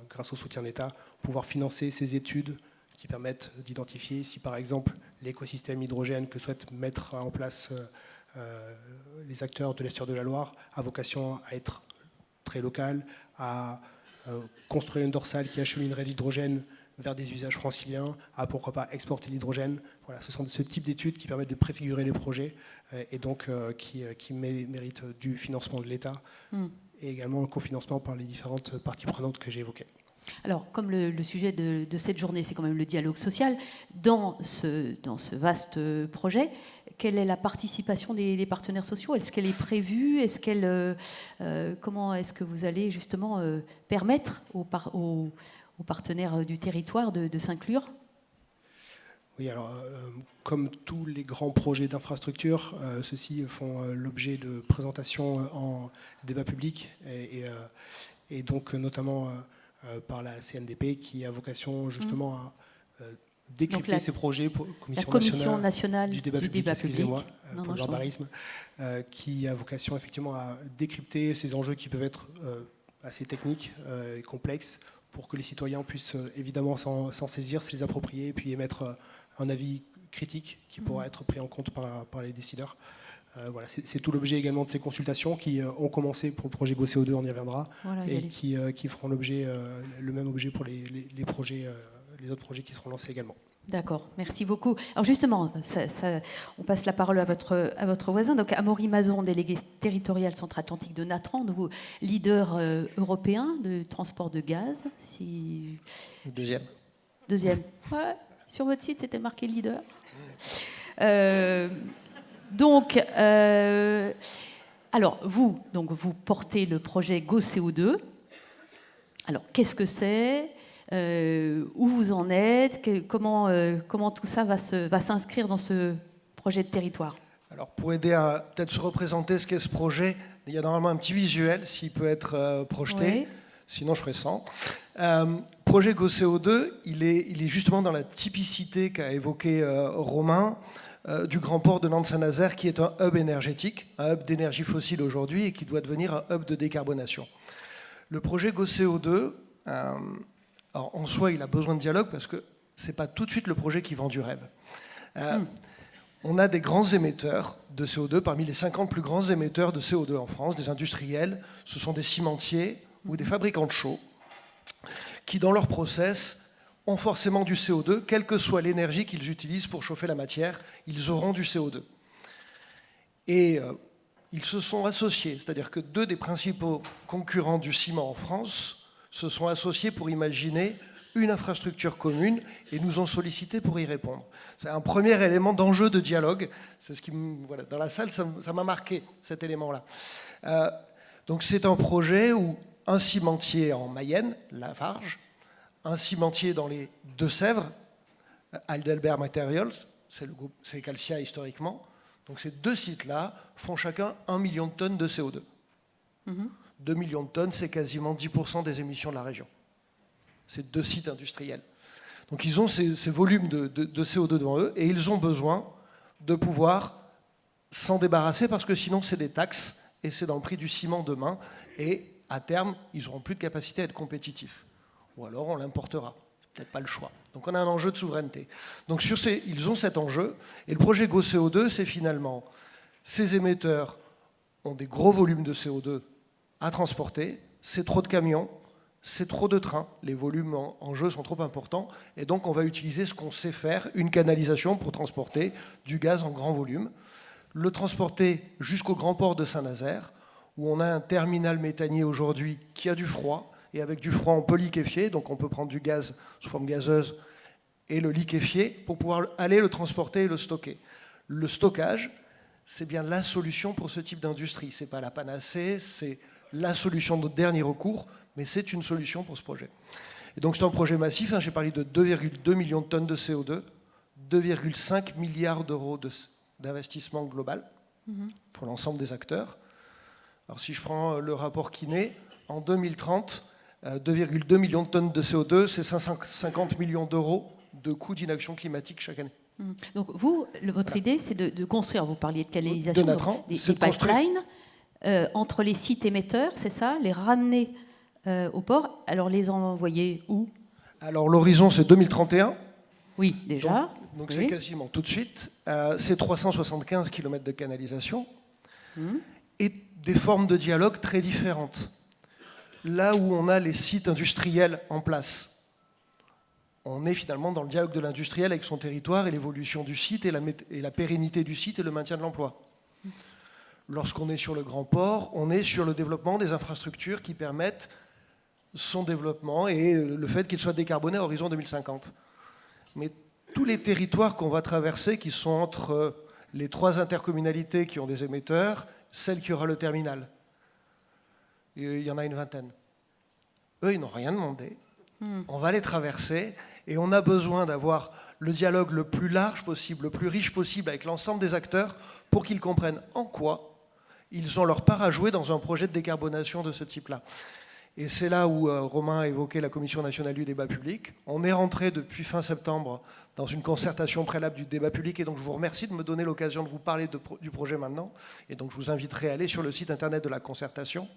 Speaker 7: grâce au soutien de l'État, pouvoir financer ces études qui permettent d'identifier si, par exemple, l'écosystème hydrogène que souhaitent mettre en place les acteurs de l'estuaire de la Loire a vocation à être très local, à construire une dorsale qui acheminerait l'hydrogène vers des usages franciliens, à pourquoi pas exporter l'hydrogène. Voilà, ce sont ce type d'études qui permettent de préfigurer les projets et donc qui méritent du financement de l'État et également un cofinancement par les différentes parties prenantes que j'ai évoquées.
Speaker 1: Alors, comme le sujet de cette journée, c'est quand même le dialogue social, dans ce vaste projet, quelle est la participation des partenaires sociaux? Est-ce qu'elle est prévue? Comment est-ce que vous allez justement permettre aux partenaires du territoire de s'inclure?
Speaker 7: Oui, alors, comme tous les grands projets d'infrastructure, ceux-ci font l'objet de présentations en débat public et donc notamment par la CNDP qui a vocation justement à décrypter ces projets pour
Speaker 1: la Commission nationale du débat public,
Speaker 7: excusez-moi, pour le barbarisme, qui a vocation effectivement à décrypter ces enjeux qui peuvent être assez techniques et complexes pour que les citoyens puissent évidemment s'en saisir, se les approprier et puis émettre un avis critique qui pourra être pris en compte par les décideurs. Voilà, c'est tout l'objet également de ces consultations qui ont commencé pour le projet GoCO2, on y reviendra, voilà, et qui feront l'objet, le même objet pour les autres projets qui seront lancés également.
Speaker 1: D'accord, merci beaucoup. Alors justement, on passe la parole à votre voisin. Donc Amaury Mazon, délégué territorial Centre-Atlantique de Natran, nouveau leader européen de transport de gaz.
Speaker 8: Deuxième.
Speaker 1: Ouais, sur votre site, c'était marqué leader. Alors vous portez le projet GoCO2. Alors qu'est-ce que c'est? Où vous en êtes? Comment tout ça va s'inscrire dans ce projet de territoire?
Speaker 8: Alors pour aider à peut-être se représenter ce qu'est ce projet, il y a normalement un petit visuel s'il peut être projeté. Oui. Sinon je ferai sans. Projet GoCO2, il est justement dans la typicité qu'a évoqué Romain, du grand port de Nantes-Saint-Nazaire, qui est un hub énergétique, un hub d'énergie fossile aujourd'hui et qui doit devenir un hub de décarbonation. Le projet GoCO2, alors en soi, il a besoin de dialogue parce que ce n'est pas tout de suite le projet qui vend du rêve. On a des grands émetteurs de CO2, parmi les 50 plus grands émetteurs de CO2 en France, des industriels, ce sont des cimentiers ou des fabricants de chaux, qui dans leur process ont forcément du CO2, quelle que soit l'énergie qu'ils utilisent pour chauffer la matière, ils auront du CO2. Et ils se sont associés, c'est-à-dire que deux des principaux concurrents du ciment en France se sont associés pour imaginer une infrastructure commune et nous ont sollicité pour y répondre. C'est un premier élément d'enjeu de dialogue. C'est ce qui, voilà, dans la salle, ça m'a marqué, cet élément-là. Donc c'est un projet où un cimentier en Mayenne, Lafarge, un cimentier dans les Deux-Sèvres, Heidelberg Materials, c'est Calcia historiquement. Donc ces deux sites-là font chacun 1 million de tonnes de CO2. 2 millions de tonnes, c'est quasiment 10% des émissions de la région. C'est deux sites industriels. Donc ils ont ces volumes de CO2 devant eux et ils ont besoin de pouvoir s'en débarrasser parce que sinon c'est des taxes et c'est dans le prix du ciment demain et à terme, ils n'auront plus de capacité à être compétitifs. Ou alors on l'importera. C'est peut-être pas le choix. Donc on a un enjeu de souveraineté. Donc ils ont cet enjeu et le projet GoCO2, c'est finalement ces émetteurs ont des gros volumes de CO2 à transporter, c'est trop de camions, c'est trop de trains, les volumes en jeu sont trop importants, et donc on va utiliser ce qu'on sait faire, une canalisation pour transporter du gaz en grand volume, le transporter jusqu'au grand port de Saint-Nazaire, où on a un terminal méthanier aujourd'hui qui a du froid, et avec du froid on peut liquéfier, donc on peut prendre du gaz sous forme gazeuse et le liquéfier pour pouvoir aller le transporter et le stocker. Le stockage, c'est bien la solution pour ce type d'industrie, c'est pas la panacée, c'est la solution de dernier recours, mais c'est une solution pour ce projet. Et donc c'est un projet massif, j'ai parlé de 2,2 millions de tonnes de CO2, 2,5 milliards d'euros d'investissement global pour l'ensemble des acteurs. Alors si je prends le rapport Kiné, en 2030, 2,2 millions de tonnes de CO2, c'est 550 millions d'euros de coûts d'inaction climatique chaque année.
Speaker 1: Donc vous, votre idée, c'est de construire, vous parliez de canalisation, des pipelines, entre les sites émetteurs, c'est ça, les ramener au port, alors les envoyer où?
Speaker 8: Alors l'horizon c'est 2031.
Speaker 1: Oui, déjà.
Speaker 8: Donc
Speaker 1: oui.
Speaker 8: C'est quasiment tout de suite. C'est 375 km de canalisation et des formes de dialogue très différentes. Là où on a les sites industriels en place, on est finalement dans le dialogue de l'industriel avec son territoire et l'évolution du site et la pérennité du site et le maintien de l'emploi. Lorsqu'on est sur le grand port, on est sur le développement des infrastructures qui permettent son développement et le fait qu'il soit décarboné à horizon 2050. Mais tous les territoires qu'on va traverser, qui sont entre les 3 intercommunalités qui ont des émetteurs, celle qui aura le terminal. Et il y en a une vingtaine. Eux, ils n'ont rien demandé. On va les traverser et on a besoin d'avoir le dialogue le plus large possible, le plus riche possible avec l'ensemble des acteurs pour qu'ils comprennent en quoi ils ont leur part à jouer dans un projet de décarbonation de ce type-là. Et c'est là où Romain a évoqué la Commission nationale du débat public. On est rentré depuis fin septembre dans une concertation préalable du débat public et donc je vous remercie de me donner l'occasion de vous parler du projet maintenant. Et donc je vous inviterai à aller sur le site internet de la concertation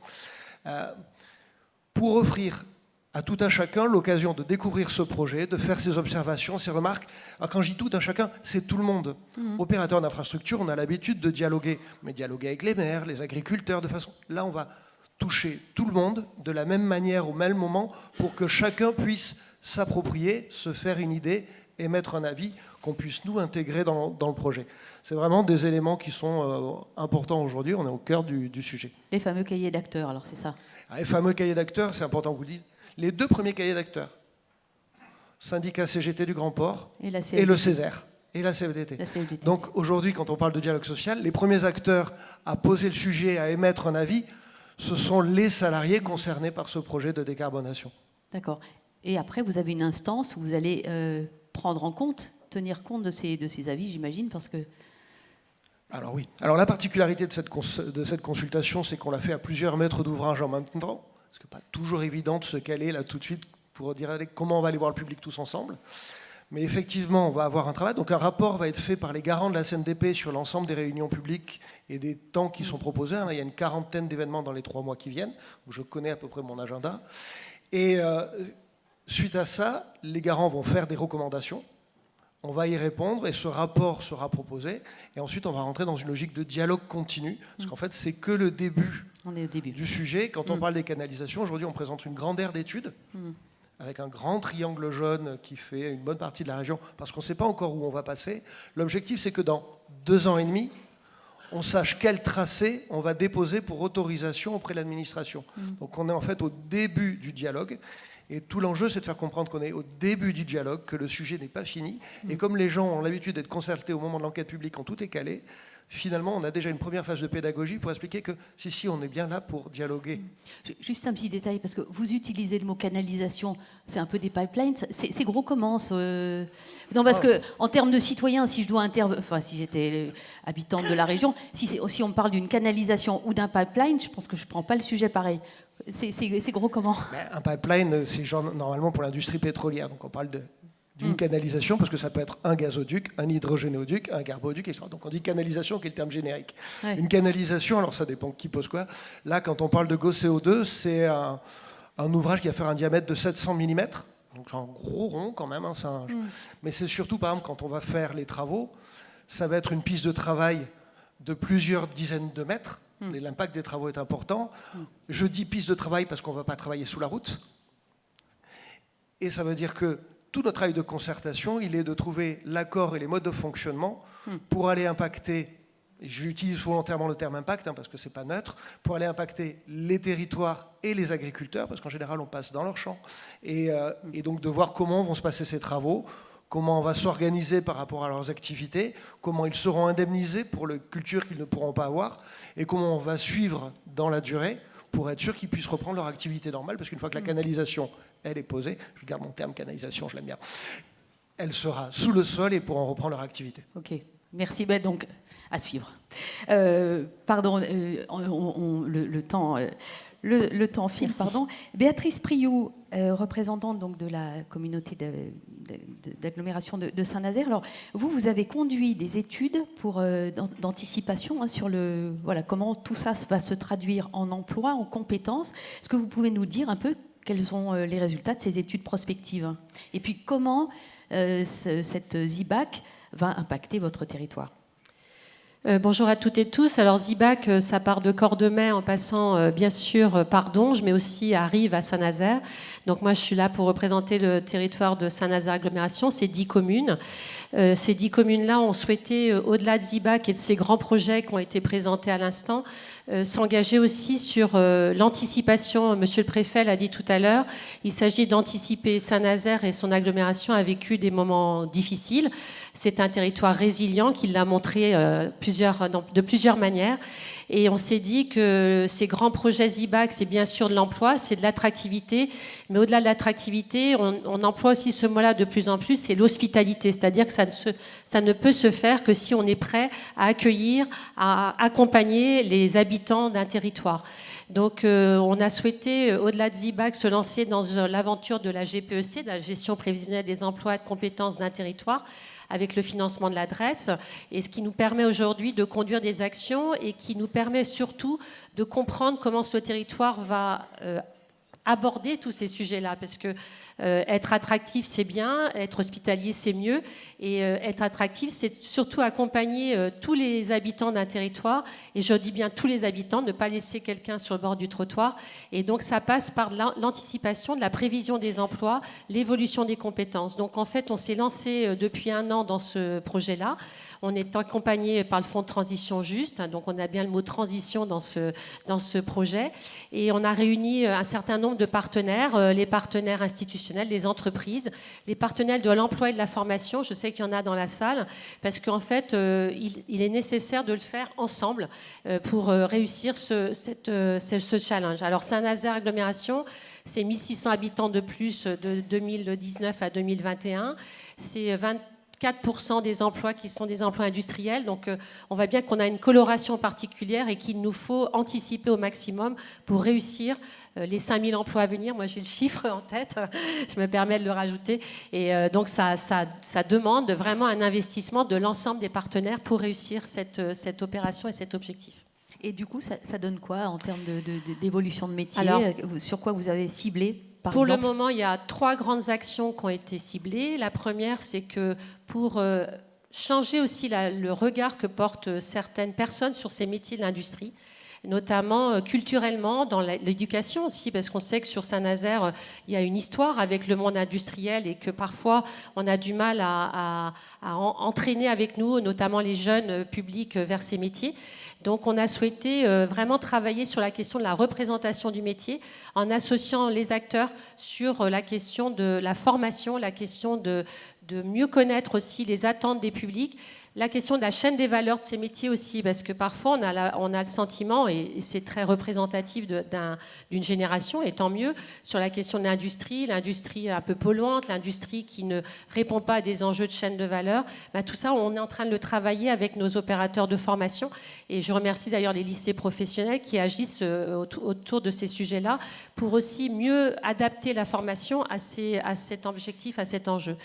Speaker 8: pour offrir à tout un chacun l'occasion de découvrir ce projet, de faire ses observations, ses remarques. Alors quand je dis tout un chacun, c'est tout le monde. Opérateur d'infrastructure, on a l'habitude de dialoguer, mais dialoguer avec les maires, les agriculteurs, de façon... Là, on va toucher tout le monde de la même manière, au même moment, pour que chacun puisse s'approprier, se faire une idée, émettre un avis, qu'on puisse nous intégrer dans le projet. C'est vraiment des éléments qui sont importants aujourd'hui, on est au cœur du sujet.
Speaker 1: Les fameux cahiers d'acteurs, alors c'est ça.
Speaker 8: Alors, les fameux cahiers d'acteurs, c'est important que vous le disiez. Les 2 premiers cahiers d'acteurs, syndicat CGT du Grand Port et le Césaire et la CFDT. Donc aujourd'hui, quand on parle de dialogue social, les premiers acteurs à poser le sujet, à émettre un avis, ce sont les salariés concernés par ce projet de décarbonation.
Speaker 1: D'accord. Et après, vous avez une instance où vous allez prendre en compte, tenir compte de ces avis, j'imagine, parce que...
Speaker 8: Alors oui. Alors la particularité de cette consultation, c'est qu'on l'a fait à plusieurs maîtres d'ouvrage en même temps. Parce que pas toujours évident de se caler là tout de suite pour dire allez, comment on va aller voir le public tous ensemble. Mais effectivement, on va avoir un travail. Donc un rapport va être fait par les garants de la CNDP sur l'ensemble des réunions publiques et des temps qui sont proposés. Il y a une 40aine d'événements dans les 3 mois qui viennent, où je connais à peu près mon agenda. Et suite à ça, les garants vont faire des recommandations. On va y répondre et ce rapport sera proposé. Et ensuite, on va rentrer dans une logique de dialogue continu. Parce qu'en fait, c'est que le début, du sujet. Quand on parle des canalisations, aujourd'hui, on présente une grande aire d'études avec un grand triangle jaune qui fait une bonne partie de la région parce qu'on ne sait pas encore où on va passer. L'objectif, c'est que dans 2 ans et demi, on sache quel tracé on va déposer pour autorisation auprès de l'administration. Donc, on est en fait au début du dialogue. Et tout l'enjeu, c'est de faire comprendre qu'on est au début du dialogue, que le sujet n'est pas fini. Et comme les gens ont l'habitude d'être concertés au moment de l'enquête publique, quand tout est calé, finalement, on a déjà une première phase de pédagogie pour expliquer que si, on est bien là pour dialoguer.
Speaker 1: Juste un petit détail, parce que vous utilisez le mot canalisation, c'est un peu des pipelines. C'est gros comment Non, parce que en termes de citoyens, si je dois si j'étais habitante de la région, si on parle d'une canalisation ou d'un pipeline, je pense que je ne prends pas le sujet pareil. C'est gros comment?
Speaker 8: Un pipeline, c'est genre normalement pour l'industrie pétrolière. Donc on parle d'une canalisation parce que ça peut être un gazoduc, un hydrogénoduc, un gazoduc, etc. Donc on dit canalisation qui est le terme générique. Ouais. Une canalisation, alors ça dépend qui pose quoi. Là, quand on parle de GoCO2, c'est un ouvrage qui va faire un diamètre de 700 mm. Donc c'est un gros rond quand même. Mais c'est surtout, par exemple, quand on va faire les travaux, ça va être une piste de travail de plusieurs dizaines de mètres. L'impact des travaux est important. Je dis piste de travail parce qu'on ne va pas travailler sous la route. Et ça veut dire que tout notre travail de concertation, il est de trouver l'accord et les modes de fonctionnement pour aller impacter, et j'utilise volontairement le terme impact parce que ce n'est pas neutre, pour aller impacter les territoires et les agriculteurs, parce qu'en général on passe dans leurs champs, et donc de voir comment vont se passer ces travaux, comment on va s'organiser par rapport à leurs activités, comment ils seront indemnisés pour les cultures qu'ils ne pourront pas avoir, et comment on va suivre dans la durée pour être sûr qu'ils puissent reprendre leur activité normale, parce qu'une fois que la canalisation, elle est posée, je garde mon terme canalisation, je l'aime bien, elle sera sous le sol et pourront reprendre leur activité.
Speaker 1: Ok, merci. Donc, à suivre. Pardon, le temps... Le temps file, pardon. Béatrice Priou, représentante donc de la communauté d'agglomération de Saint-Nazaire. Alors, vous avez conduit des études d'anticipation sur comment tout ça va se traduire en emploi, en compétences. Est-ce que vous pouvez nous dire un peu quels sont les résultats de ces études prospectives? Et puis, comment cette ZIBAC va impacter votre territoire?
Speaker 9: Bonjour à toutes et tous. Alors ZIBAC, ça part de Cordemais en passant bien sûr par Donge, mais aussi arrive à Saint-Nazaire. Donc moi je suis là pour représenter le territoire de Saint-Nazaire agglomération, c'est 10 communes. Ces 10 communes-là ont souhaité, au-delà de ZIBAC et de ces grands projets qui ont été présentés à l'instant, s'engager aussi sur l'anticipation. Monsieur le préfet l'a dit tout à l'heure, il s'agit d'anticiper. Saint-Nazaire et son agglomération a vécu des moments difficiles. C'est un territoire résilient qui l'a montré de plusieurs manières. Et on s'est dit que ces grands projets ZIBAC, c'est bien sûr de l'emploi, c'est de l'attractivité, mais au-delà de l'attractivité, on emploie aussi ce mot-là de plus en plus, c'est l'hospitalité, c'est-à-dire que ça ne peut se faire que si on est prêt à accueillir, à accompagner les habitants d'un territoire. Donc on a souhaité, au-delà de ZIBAC, se lancer dans l'aventure de la GPEC, de la gestion prévisionnelle des emplois et de compétences d'un territoire, avec le financement de la DRETS, et ce qui nous permet aujourd'hui de conduire des actions et qui nous permet surtout de comprendre comment ce territoire va aborder tous ces sujets-là, parce que être attractif, c'est bien, être hospitalier, c'est mieux, et être attractif, c'est surtout accompagner tous les habitants d'un territoire, et je dis bien tous les habitants, ne pas laisser quelqu'un sur le bord du trottoir, et donc ça passe par l'anticipation de la prévision des emplois, l'évolution des compétences. Donc en fait, on s'est lancé depuis 1 an dans ce projet-là. On est accompagné par le Fonds de transition juste, donc on a bien le mot transition dans ce projet, et on a réuni un certain nombre de partenaires, les partenaires institutionnels, les entreprises, les partenaires de l'emploi et de la formation. Je sais qu'il y en a dans la salle, parce qu'en fait, il est nécessaire de le faire ensemble pour réussir ce challenge. Alors Saint-Nazaire agglomération, c'est 1600 habitants de plus de 2019 à 2021, c'est 4% des emplois qui sont des emplois industriels. Donc on voit bien qu'on a une coloration particulière et qu'il nous faut anticiper au maximum pour réussir les 5000 emplois à venir. Moi j'ai le chiffre en tête, je me permets de le rajouter. Et donc ça demande vraiment un investissement de l'ensemble des partenaires pour réussir cette opération et cet objectif.
Speaker 1: Et du coup, ça donne quoi en termes d'évolution de métier? Alors, sur quoi vous avez ciblé?
Speaker 9: Pour le moment, il y a 3 grandes actions qui ont été ciblées. La première, c'est que pour changer aussi le regard que portent certaines personnes sur ces métiers de l'industrie, notamment culturellement, dans l'éducation aussi, parce qu'on sait que sur Saint-Nazaire, il y a une histoire avec le monde industriel et que parfois, on a du mal à entraîner avec nous, notamment les jeunes publics, vers ces métiers. Donc on a souhaité vraiment travailler sur la question de la représentation du métier en associant les acteurs sur la question de la formation, la question de mieux connaître aussi les attentes des publics, la question de la chaîne des valeurs de ces métiers aussi, parce que parfois on a le sentiment, et c'est très représentatif d'une génération, et tant mieux, sur la question de l'industrie un peu polluante, l'industrie qui ne répond pas à des enjeux de chaîne de valeur. Tout ça, on est en train de le travailler avec nos opérateurs de formation, et je remercie d'ailleurs les lycées professionnels qui agissent autour de ces sujets-là pour aussi mieux adapter la formation à cet objectif, à cet enjeu.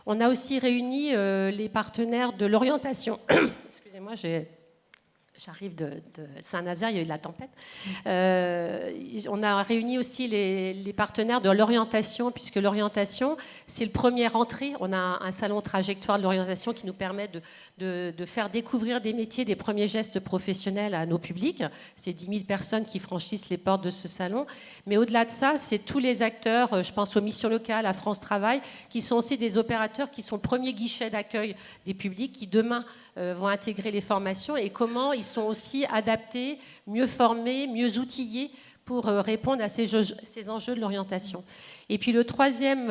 Speaker 9: On a aussi réuni les partenaires de l'orientation. Excusez-moi, j'arrive de Saint-Nazaire, il y a eu de la tempête. On a réuni aussi les partenaires de l'orientation, puisque l'orientation, c'est le premier entrée. On a un salon trajectoire de l'orientation qui nous permet de faire découvrir des métiers, des premiers gestes professionnels à nos publics. C'est 10 000 personnes qui franchissent les portes de ce salon. Mais au-delà de ça, c'est tous les acteurs, je pense aux missions locales, à France Travail, qui sont aussi des opérateurs qui sont le premier guichet d'accueil des publics, qui demain vont intégrer les formations, et comment ils sont aussi adaptés, mieux formés, mieux outillés pour répondre à ces enjeux de l'orientation. Et puis la troisième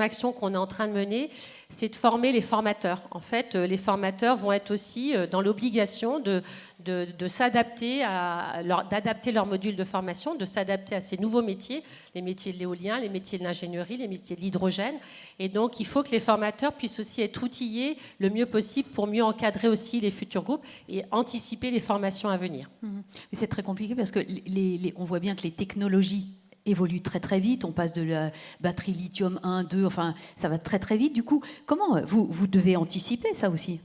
Speaker 9: action qu'on est en train de mener, c'est de former les formateurs. En fait, les formateurs vont être aussi dans l'obligation de s'adapter, d'adapter leur module de formation, de s'adapter à ces nouveaux métiers, les métiers de l'éolien, les métiers de l'ingénierie, les métiers de l'hydrogène. Et donc, il faut que les formateurs puissent aussi être outillés le mieux possible pour mieux encadrer aussi les futurs groupes et anticiper les formations à venir.
Speaker 1: Mais c'est très compliqué parce que on voit bien que les technologies évolue très très vite, on passe de la batterie lithium 1, 2, enfin ça va très très vite. Du coup, comment vous devez anticiper ça aussi?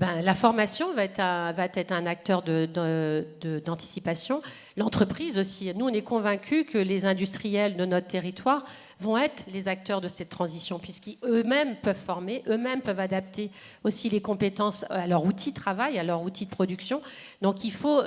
Speaker 9: La formation va être un acteur d'anticipation. L'entreprise aussi. Nous, on est convaincus que les industriels de notre territoire vont être les acteurs de cette transition, puisqu'eux-mêmes peuvent former, eux-mêmes peuvent adapter aussi les compétences à leur outil de travail, à leur outil de production. Donc il faut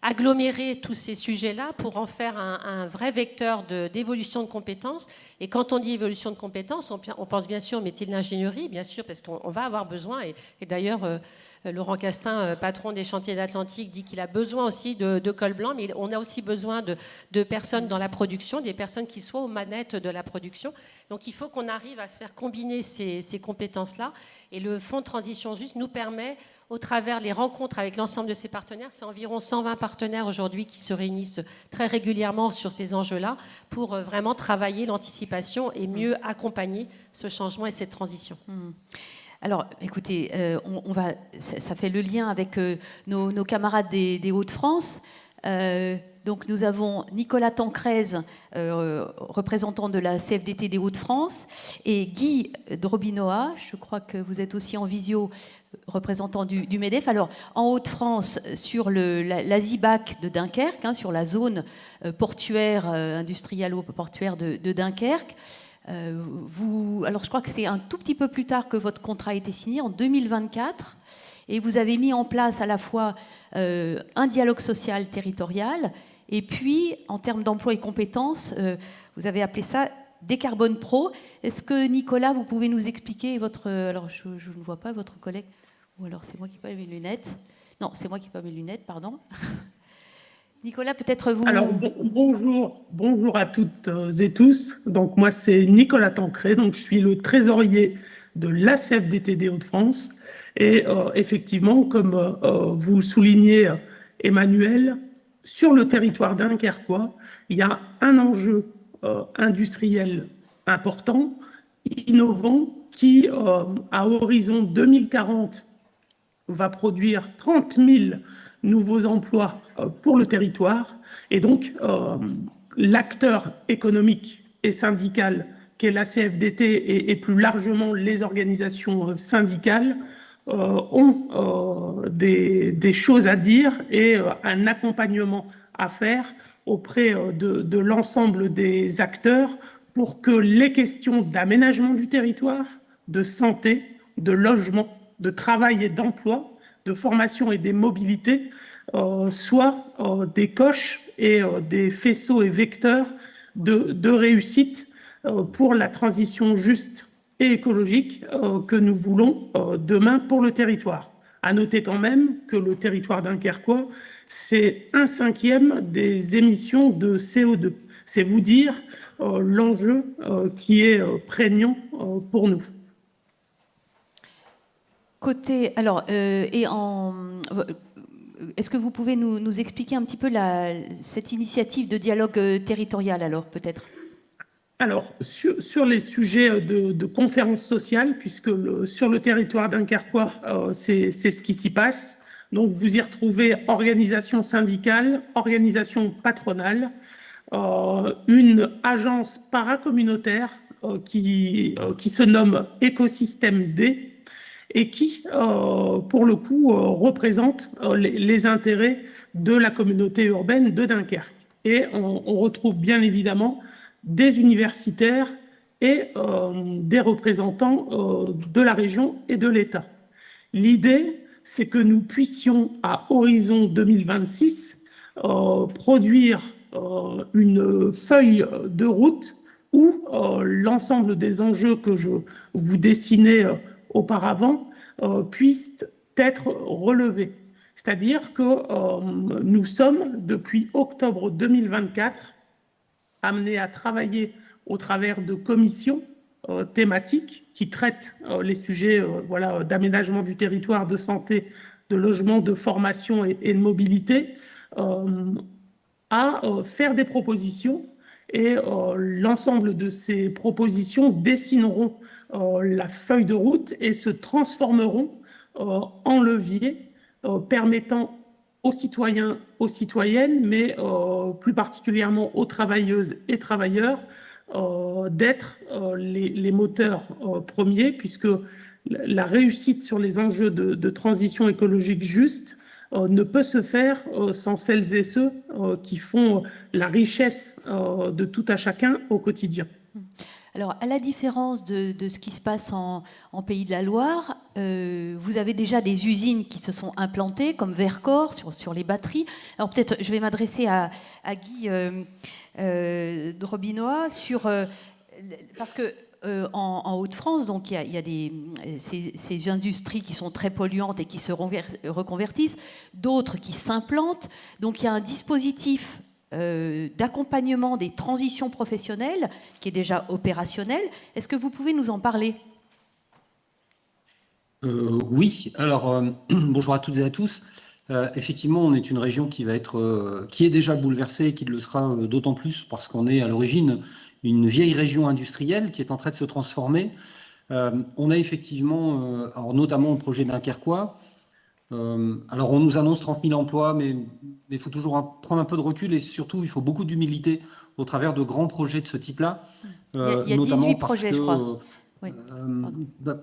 Speaker 9: agglomérer tous ces sujets-là pour en faire un vrai vecteur d'évolution de compétences. Et quand on dit évolution de compétences, on pense bien sûr au métier de l'ingénierie, bien sûr, parce qu'on va avoir besoin. Et d'ailleurs, Laurent Castin, patron des chantiers d'Atlantique, dit qu'il a besoin aussi de col blanc, mais on a aussi besoin de personnes dans la production, des personnes qui soient aux manettes de la production. Donc il faut qu'on arrive à faire combiner ces compétences-là. Et le Fonds de transition juste nous permet, au travers des rencontres avec l'ensemble de ces partenaires, c'est environ 120 partenaires aujourd'hui qui se réunissent très régulièrement sur ces enjeux-là pour vraiment travailler l'anticipation et mieux accompagner ce changement et cette transition.
Speaker 1: Alors, écoutez, ça fait le lien avec nos camarades des Hauts-de-France. Donc, nous avons Nicolas Tancrèze, représentant de la CFDT des Hauts-de-France, et Guy Drobinoa, je crois que vous êtes aussi en visio, représentant du MEDEF. Alors, en Hauts-de-France, sur la ZIBAC de Dunkerque, sur la zone portuaire, industrialo-portuaire de Dunkerque. Alors, je crois que c'est un tout petit peu plus tard que votre contrat a été signé, en 2024, et vous avez mis en place à la fois un dialogue social territorial, et puis, en termes d'emploi et compétences, vous avez appelé ça Décarbone Pro. Est-ce que, Nicolas, vous pouvez nous expliquer alors, je ne vois pas votre collègue, ou alors c'est moi qui n'ai pas mes lunettes. Non, c'est moi qui n'ai pas mes lunettes, pardon. Nicolas, peut-être vous...
Speaker 10: Alors, bonjour à toutes et tous. Donc, moi, c'est Nicolas Tancrèze. Donc, je suis le trésorier de la CFDT des Hauts-de-France. Et effectivement, comme vous le soulignez, Emmanuel, sur le territoire dunkerquois, il y a un enjeu industriel important, innovant, qui, à horizon 2040, va produire 30 000 nouveaux emplois pour le territoire. Et donc, l'acteur économique et syndical qu'est la CFDT et plus largement les organisations syndicales ont des choses à dire et un accompagnement à faire auprès de l'ensemble des acteurs pour que les questions d'aménagement du territoire, de santé, de logement, de travail et d'emploi, de formation et des mobilités soient des coches et des faisceaux et vecteurs de réussite pour la transition juste et écologique que nous voulons demain pour le territoire. À noter quand même que le territoire dunkerquois, c'est 1/5 des émissions de CO2. C'est vous dire l'enjeu qui est prégnant pour nous.
Speaker 1: Est-ce que vous pouvez nous expliquer un petit peu cette initiative de dialogue territorial, alors, peut-être ?
Speaker 10: Alors, sur les sujets de conférences sociales, puisque sur le territoire dunkerquois, c'est ce qui s'y passe. Donc, vous y retrouvez organisation syndicale, organisation patronale, une agence paracommunautaire qui se nomme Écosystème D et qui, pour le coup, représente les intérêts de la communauté urbaine de Dunkerque. Et on retrouve bien évidemment des universitaires et des représentants de la région et de l'État. L'idée, c'est que nous puissions, à horizon 2026, produire une feuille de route où l'ensemble des enjeux que je vous dessinais auparavant puissent être relevés. C'est-à-dire que nous sommes, depuis octobre 2024, amenés à travailler au travers de commissions thématiques qui traitent les sujets d'aménagement du territoire, de santé, de logement, de formation et de mobilité, à faire des propositions. Et l'ensemble de ces propositions dessineront la feuille de route et se transformeront en levier permettant aux citoyens, aux citoyennes, mais plus particulièrement aux travailleuses et travailleurs, d'être les moteurs premiers, puisque la réussite sur les enjeux de transition écologique juste ne peut se faire sans celles et ceux qui font la richesse de tout à chacun au quotidien.
Speaker 1: Alors, à la différence de ce qui se passe en Pays de la Loire, vous avez déjà des usines qui se sont implantées, comme Vercors, sur les batteries. Alors, peut-être, je vais m'adresser à Guy de Robinois, parce que en Hauts-de-France, donc, il y a ces industries qui sont très polluantes et qui se reconvertissent, d'autres qui s'implantent. Donc, il y a un dispositif d'accompagnement des transitions professionnelles qui est déjà opérationnel. Est-ce que vous pouvez nous en parler ?
Speaker 11: Oui, alors bonjour à toutes et à tous. Effectivement, on est une région qui est déjà bouleversée et qui le sera d'autant plus parce qu'on est à l'origine une vieille région industrielle qui est en train de se transformer. On a effectivement, alors notamment le projet Dunkerquois. Alors on nous annonce 30 000 emplois, mais il faut toujours prendre un peu de recul et surtout il faut beaucoup d'humilité au travers de grands projets de ce type-là.
Speaker 1: Il y a
Speaker 11: notamment
Speaker 1: 18 projets, je crois. Oui.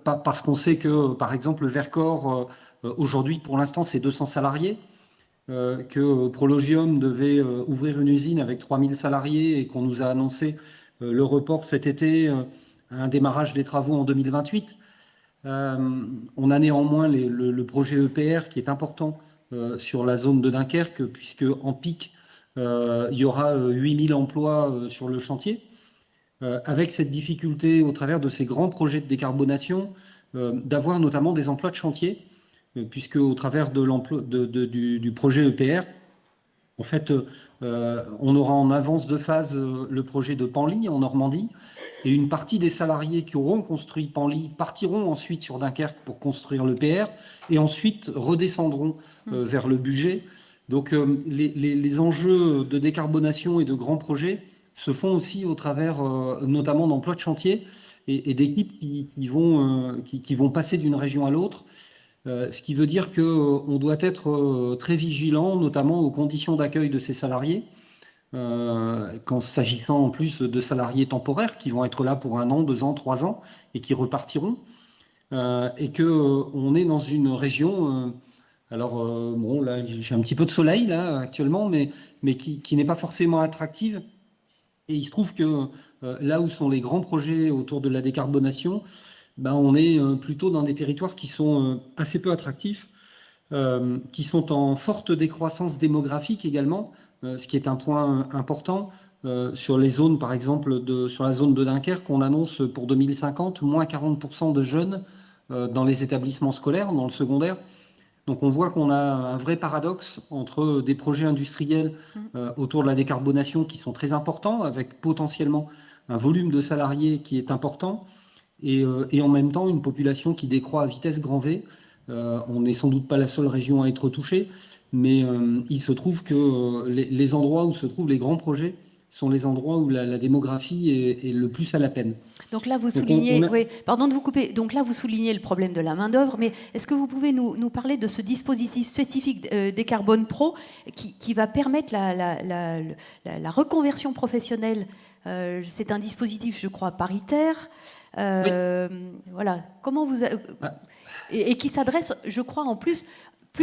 Speaker 11: Parce qu'on sait que, par exemple, Vercors, aujourd'hui, pour l'instant, c'est 200 salariés, que Prologium devait ouvrir une usine avec 3000 salariés et qu'on nous a annoncé le report cet été, un démarrage des travaux en 2028. On a néanmoins le projet EPR qui est important sur la zone de Dunkerque, puisque en pic, il y aura 8000 emplois sur le chantier. Avec cette difficulté, au travers de ces grands projets de décarbonation, d'avoir notamment des emplois de chantier, puisque au travers du projet EPR, en fait, on aura en avance de phase le projet de Panly en Normandie, et une partie des salariés qui auront construit Panly partiront ensuite sur Dunkerque pour construire l'EPR, et ensuite redescendront vers le budget. Donc les enjeux de décarbonation et de grands projets se font aussi au travers notamment d'emplois de chantier et d'équipes qui vont passer d'une région à l'autre. Ce qui veut dire qu'on doit être très vigilant, notamment aux conditions d'accueil de ces salariés, quand s'agissant en plus de salariés temporaires qui vont être là pour 1 an, 2 ans, 3 ans et qui repartiront. Et qu'on est dans une région... bon, là, j'ai un petit peu de soleil là actuellement, mais qui n'est pas forcément attractive. Et il se trouve que là où sont les grands projets autour de la décarbonation, on est plutôt dans des territoires qui sont assez peu attractifs, qui sont en forte décroissance démographique également, ce qui est un point important. Sur les zones, par exemple, sur la zone de Dunkerque, on annonce pour 2050 moins 40% de jeunes dans les établissements scolaires, dans le secondaire. Donc on voit qu'on a un vrai paradoxe entre des projets industriels autour de la décarbonation qui sont très importants, avec potentiellement un volume de salariés qui est important, et en même temps une population qui décroît à vitesse grand V. On n'est sans doute pas la seule région à être touchée, mais il se trouve que les endroits où se trouvent les grands projets sont les endroits où la démographie est le plus à la peine.
Speaker 1: Donc là, vous soulignez, oui, pardon de vous couper, donc là, vous soulignez le problème de la main-d'œuvre, mais est-ce que vous pouvez nous parler de ce dispositif spécifique Décarbone Pro qui va permettre la reconversion professionnelle? C'est un dispositif, je crois, paritaire. Oui. Voilà. Comment vous. Et qui s'adresse, je crois, en plus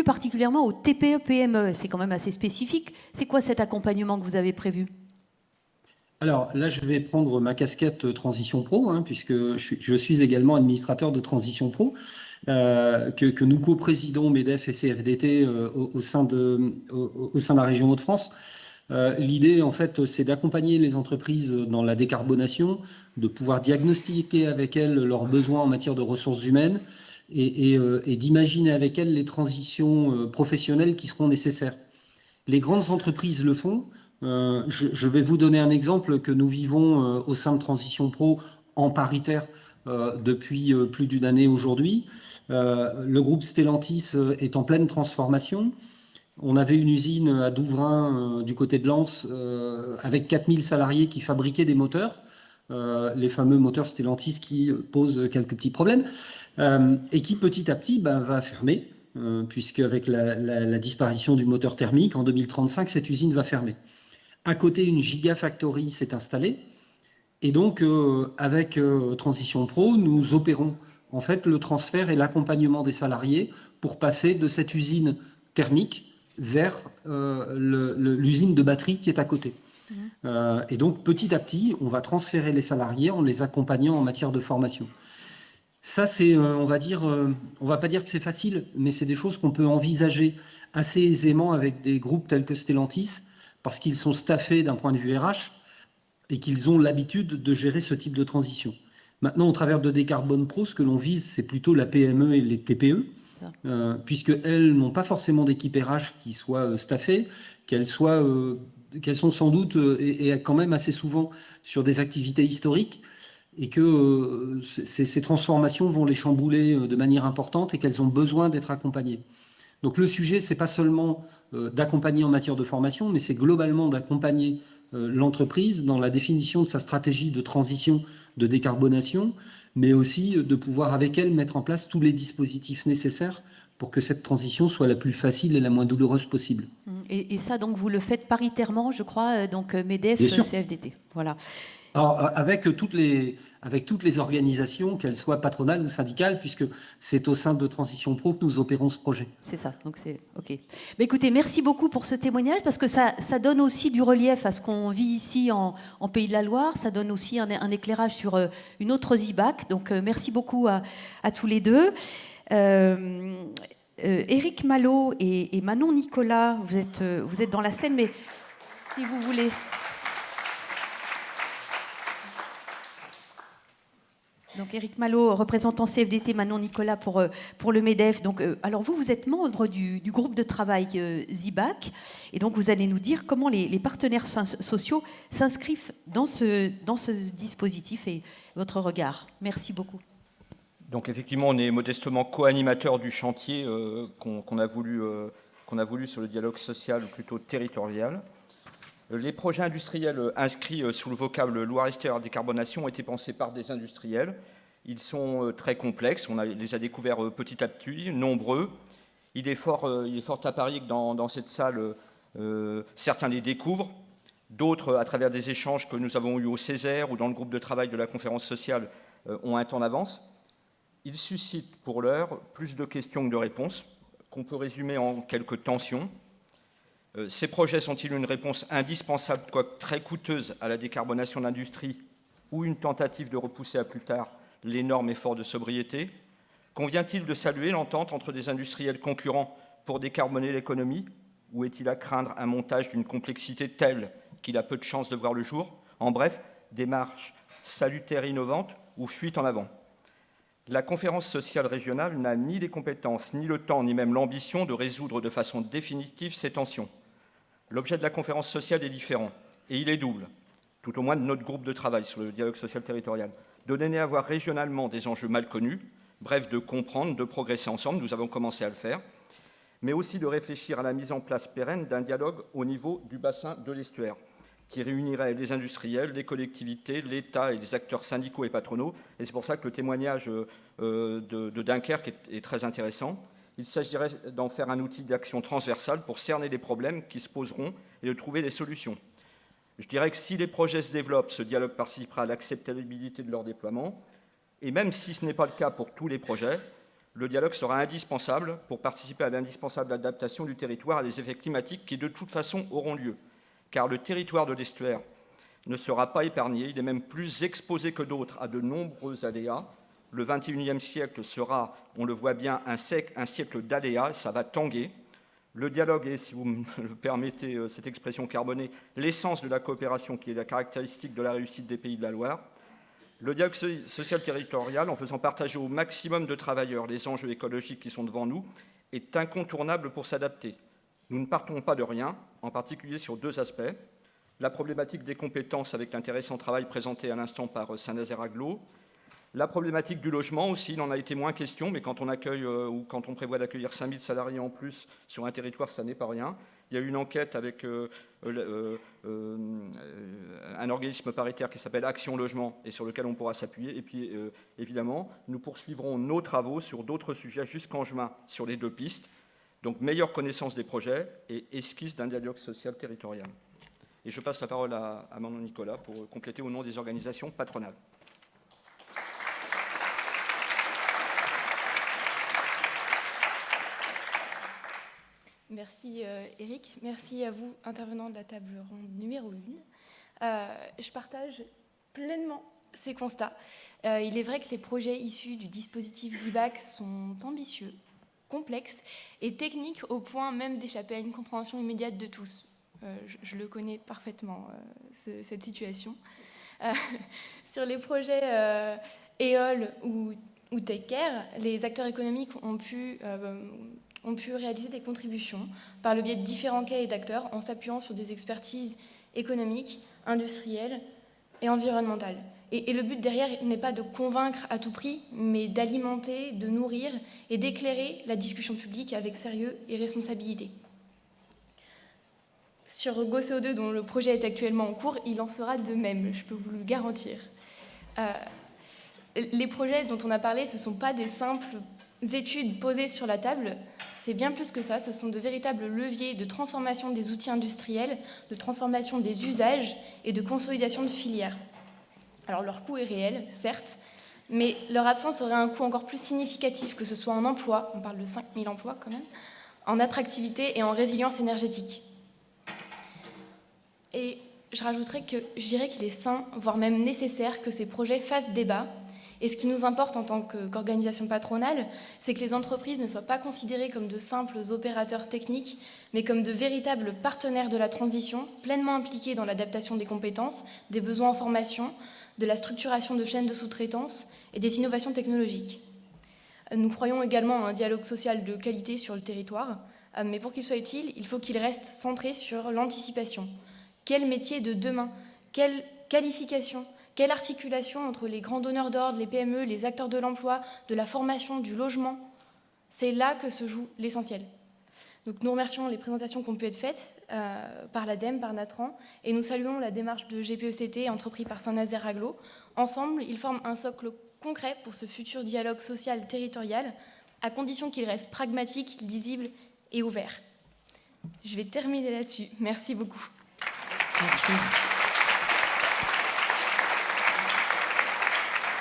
Speaker 1: particulièrement aux TPE-PME. C'est quand même assez spécifique. C'est quoi cet accompagnement que vous avez prévu ?
Speaker 11: Alors là, je vais prendre ma casquette Transition Pro, puisque je suis également administrateur de Transition Pro, que nous co-présidons MEDEF et CFDT au sein de la région Hauts-de-France. L'idée, en fait, c'est d'accompagner les entreprises dans la décarbonation, de pouvoir diagnostiquer avec elles leurs besoins en matière de ressources humaines et d'imaginer avec elles les transitions professionnelles qui seront nécessaires. Les grandes entreprises le font. Je vais vous donner un exemple que nous vivons au sein de Transition Pro en paritaire depuis plus d'une année aujourd'hui. Le groupe Stellantis est en pleine transformation. On avait une usine à Douvrin du côté de Lens avec 4000 salariés qui fabriquaient des moteurs, les fameux moteurs Stellantis qui posent quelques petits problèmes et qui petit à petit va fermer puisque avec la disparition du moteur thermique en 2035, cette usine va fermer. À côté, une gigafactory s'est installée. Et donc, avec Transition Pro, nous opérons en fait le transfert et l'accompagnement des salariés pour passer de cette usine thermique vers l'usine de batterie qui est à côté. Et donc, petit à petit, on va transférer les salariés en les accompagnant en matière de formation. Ça, c'est, on va dire, on va pas dire que c'est facile, mais c'est des choses qu'on peut envisager assez aisément avec des groupes tels que Stellantis, parce qu'ils sont staffés d'un point de vue RH et qu'ils ont l'habitude de gérer ce type de transition. Maintenant, au travers de Décarbone Pro, ce que l'on vise, c'est plutôt la PME et les TPE, puisqu'elles n'ont pas forcément d'équipe RH qui soit staffée, qu'elles sont sans doute et quand même assez souvent sur des activités historiques, et que ces transformations vont les chambouler de manière importante et qu'elles ont besoin d'être accompagnées. Donc le sujet, c'est pas seulement d'accompagner en matière de formation, mais c'est globalement d'accompagner l'entreprise dans la définition de sa stratégie de transition, de décarbonation, mais aussi de pouvoir avec elle mettre en place tous les dispositifs nécessaires pour que cette transition soit la plus facile et la moins douloureuse possible.
Speaker 1: Et ça, donc, vous le faites paritairement, je crois, donc MEDEF, CFDT. Voilà.
Speaker 11: Alors, avec toutes les organisations, qu'elles soient patronales ou syndicales, puisque c'est au sein de Transition Pro que nous opérons ce projet.
Speaker 1: C'est ça, donc c'est OK. Mais écoutez, merci beaucoup pour ce témoignage, parce que ça donne aussi du relief à ce qu'on vit ici en Pays de la Loire, ça donne aussi un éclairage sur une autre ZIBAC, donc merci beaucoup à tous les deux. Éric Malo et Manon Nicolas, vous êtes dans la scène, mais si vous voulez... Donc Éric Malo, représentant CFDT, Manon Nicolas pour le MEDEF. Donc, alors vous êtes membre du groupe de travail ZIBAC, et donc vous allez nous dire comment les partenaires sociaux s'inscrivent dans ce dispositif et votre regard. Merci beaucoup.
Speaker 12: Donc effectivement, on est modestement co-animateur du chantier qu'on a voulu sur le dialogue social plutôt territorial. Les projets industriels inscrits sous le vocable Loire-Estérieur décarbonation ont été pensés par des industriels. Ils sont très complexes, on les a découverts petit à petit, nombreux. Il est fort à parier que dans cette salle, certains les découvrent, d'autres, à travers des échanges que nous avons eus au Césaire ou dans le groupe de travail de la conférence sociale, ont un temps d'avance. Ils suscitent pour l'heure plus de questions que de réponses, qu'on peut résumer en quelques tensions. Ces projets sont-ils une réponse indispensable, quoique très coûteuse, à la décarbonation de l'industrie ou une tentative de repousser à plus tard l'énorme effort de sobriété? Convient-il de saluer l'entente entre des industriels concurrents pour décarboner l'économie, ou est-il à craindre un montage d'une complexité telle qu'il a peu de chances de voir le jour? En bref, démarche salutaire innovante ou fuite en avant? La conférence sociale régionale n'a ni les compétences, ni le temps, ni même l'ambition de résoudre de façon définitive ces tensions. L'objet de la conférence sociale est différent, et il est double, tout au moins de notre groupe de travail sur le dialogue social territorial. De donner à voir régionalement des enjeux mal connus, bref, de comprendre, de progresser ensemble, nous avons commencé à le faire, mais aussi de réfléchir à la mise en place pérenne d'un dialogue au niveau du bassin de l'estuaire, qui réunirait les industriels, les collectivités, l'État et les acteurs syndicaux et patronaux. Et c'est pour ça que le témoignage de Dunkerque est très intéressant. Il s'agirait d'en faire un outil d'action transversale pour cerner les problèmes qui se poseront et de trouver des solutions. Je dirais que si les projets se développent, ce dialogue participera à l'acceptabilité de leur déploiement. Et même si ce n'est pas le cas pour tous les projets, le dialogue sera indispensable pour participer à l'indispensable adaptation du territoire à des effets climatiques qui, de toute façon, auront lieu. Car le territoire de l'estuaire ne sera pas épargné, il est même plus exposé que d'autres à de nombreux aléas. Le XXIe siècle sera, on le voit bien, un siècle d'aléas, ça va tanguer. Le dialogue est, si vous me le permettez, cette expression carbonée, l'essence de la coopération qui est la caractéristique de la réussite des Pays de la Loire. Le dialogue social territorial, en faisant partager au maximum de travailleurs les enjeux écologiques qui sont devant nous, est incontournable pour s'adapter. Nous ne partons pas de rien, en particulier sur deux aspects. La problématique des compétences avec l'intéressant travail présenté à l'instant par Saint-Nazaire-Aglo. La problématique du logement aussi, il en a été moins question, mais quand on accueille ou quand on prévoit d'accueillir 5000 salariés en plus sur un territoire, ça n'est pas rien. Il y a eu une enquête avec un organisme paritaire qui s'appelle Action Logement et sur lequel on pourra s'appuyer. Et puis, évidemment, nous poursuivrons nos travaux sur d'autres sujets jusqu'en juin sur les deux pistes. Donc, meilleure connaissance des projets et esquisse d'un dialogue social territorial. Et je passe la parole à Manon Nicolas pour compléter au nom des organisations patronales.
Speaker 13: Merci Éric, merci à vous, intervenants de la table ronde numéro 1. Je partage pleinement ces constats. Il est vrai que les projets issus du dispositif ZIBAC sont ambitieux, complexes et techniques au point même d'échapper à une compréhension immédiate de tous. Je le connais parfaitement, cette situation. Sur les projets EOL ou Take Care, les acteurs économiques ont pu réaliser des contributions par le biais de différents cahiers d'acteurs en s'appuyant sur des expertises économiques, industrielles et environnementales. Et le but derrière n'est pas de convaincre à tout prix, mais d'alimenter, de nourrir et d'éclairer la discussion publique avec sérieux et responsabilité. Sur GoCO2, dont le projet est actuellement en cours, il en sera de même, je peux vous le garantir. Les projets dont on a parlé, ce ne sont pas des simples études posées sur la table, c'est bien plus que ça, ce sont de véritables leviers de transformation des outils industriels, de transformation des usages et de consolidation de filières. Alors leur coût est réel, certes, mais leur absence aurait un coût encore plus significatif, que ce soit en emploi, on parle de 5000 emplois quand même, en attractivité et en résilience énergétique. Et je rajouterais que je dirais qu'il est sain, voire même nécessaire, que ces projets fassent débat. Et ce qui nous importe en tant qu'organisation patronale, c'est que les entreprises ne soient pas considérées comme de simples opérateurs techniques, mais comme de véritables partenaires de la transition, pleinement impliqués dans l'adaptation des compétences, des besoins en formation, de la structuration de chaînes de sous-traitance et des innovations technologiques. Nous croyons également à un dialogue social de qualité sur le territoire, mais pour qu'il soit utile, il faut qu'il reste centré sur l'anticipation. Quel métier de demain? Quelle qualification? Quelle articulation entre les grands donneurs d'ordre, les PME, les acteurs de l'emploi, de la formation, du logement? C'est là que se joue l'essentiel. Donc nous remercions les présentations qui ont pu être faites par l'ADEME, par Natran, et nous saluons la démarche de GPECT entreprise par Saint-Nazaire Aglo. Ensemble, ils forment un socle concret pour ce futur dialogue social territorial, à condition qu'il reste pragmatique, lisible et ouvert. Je vais terminer là-dessus. Merci beaucoup.
Speaker 1: Merci.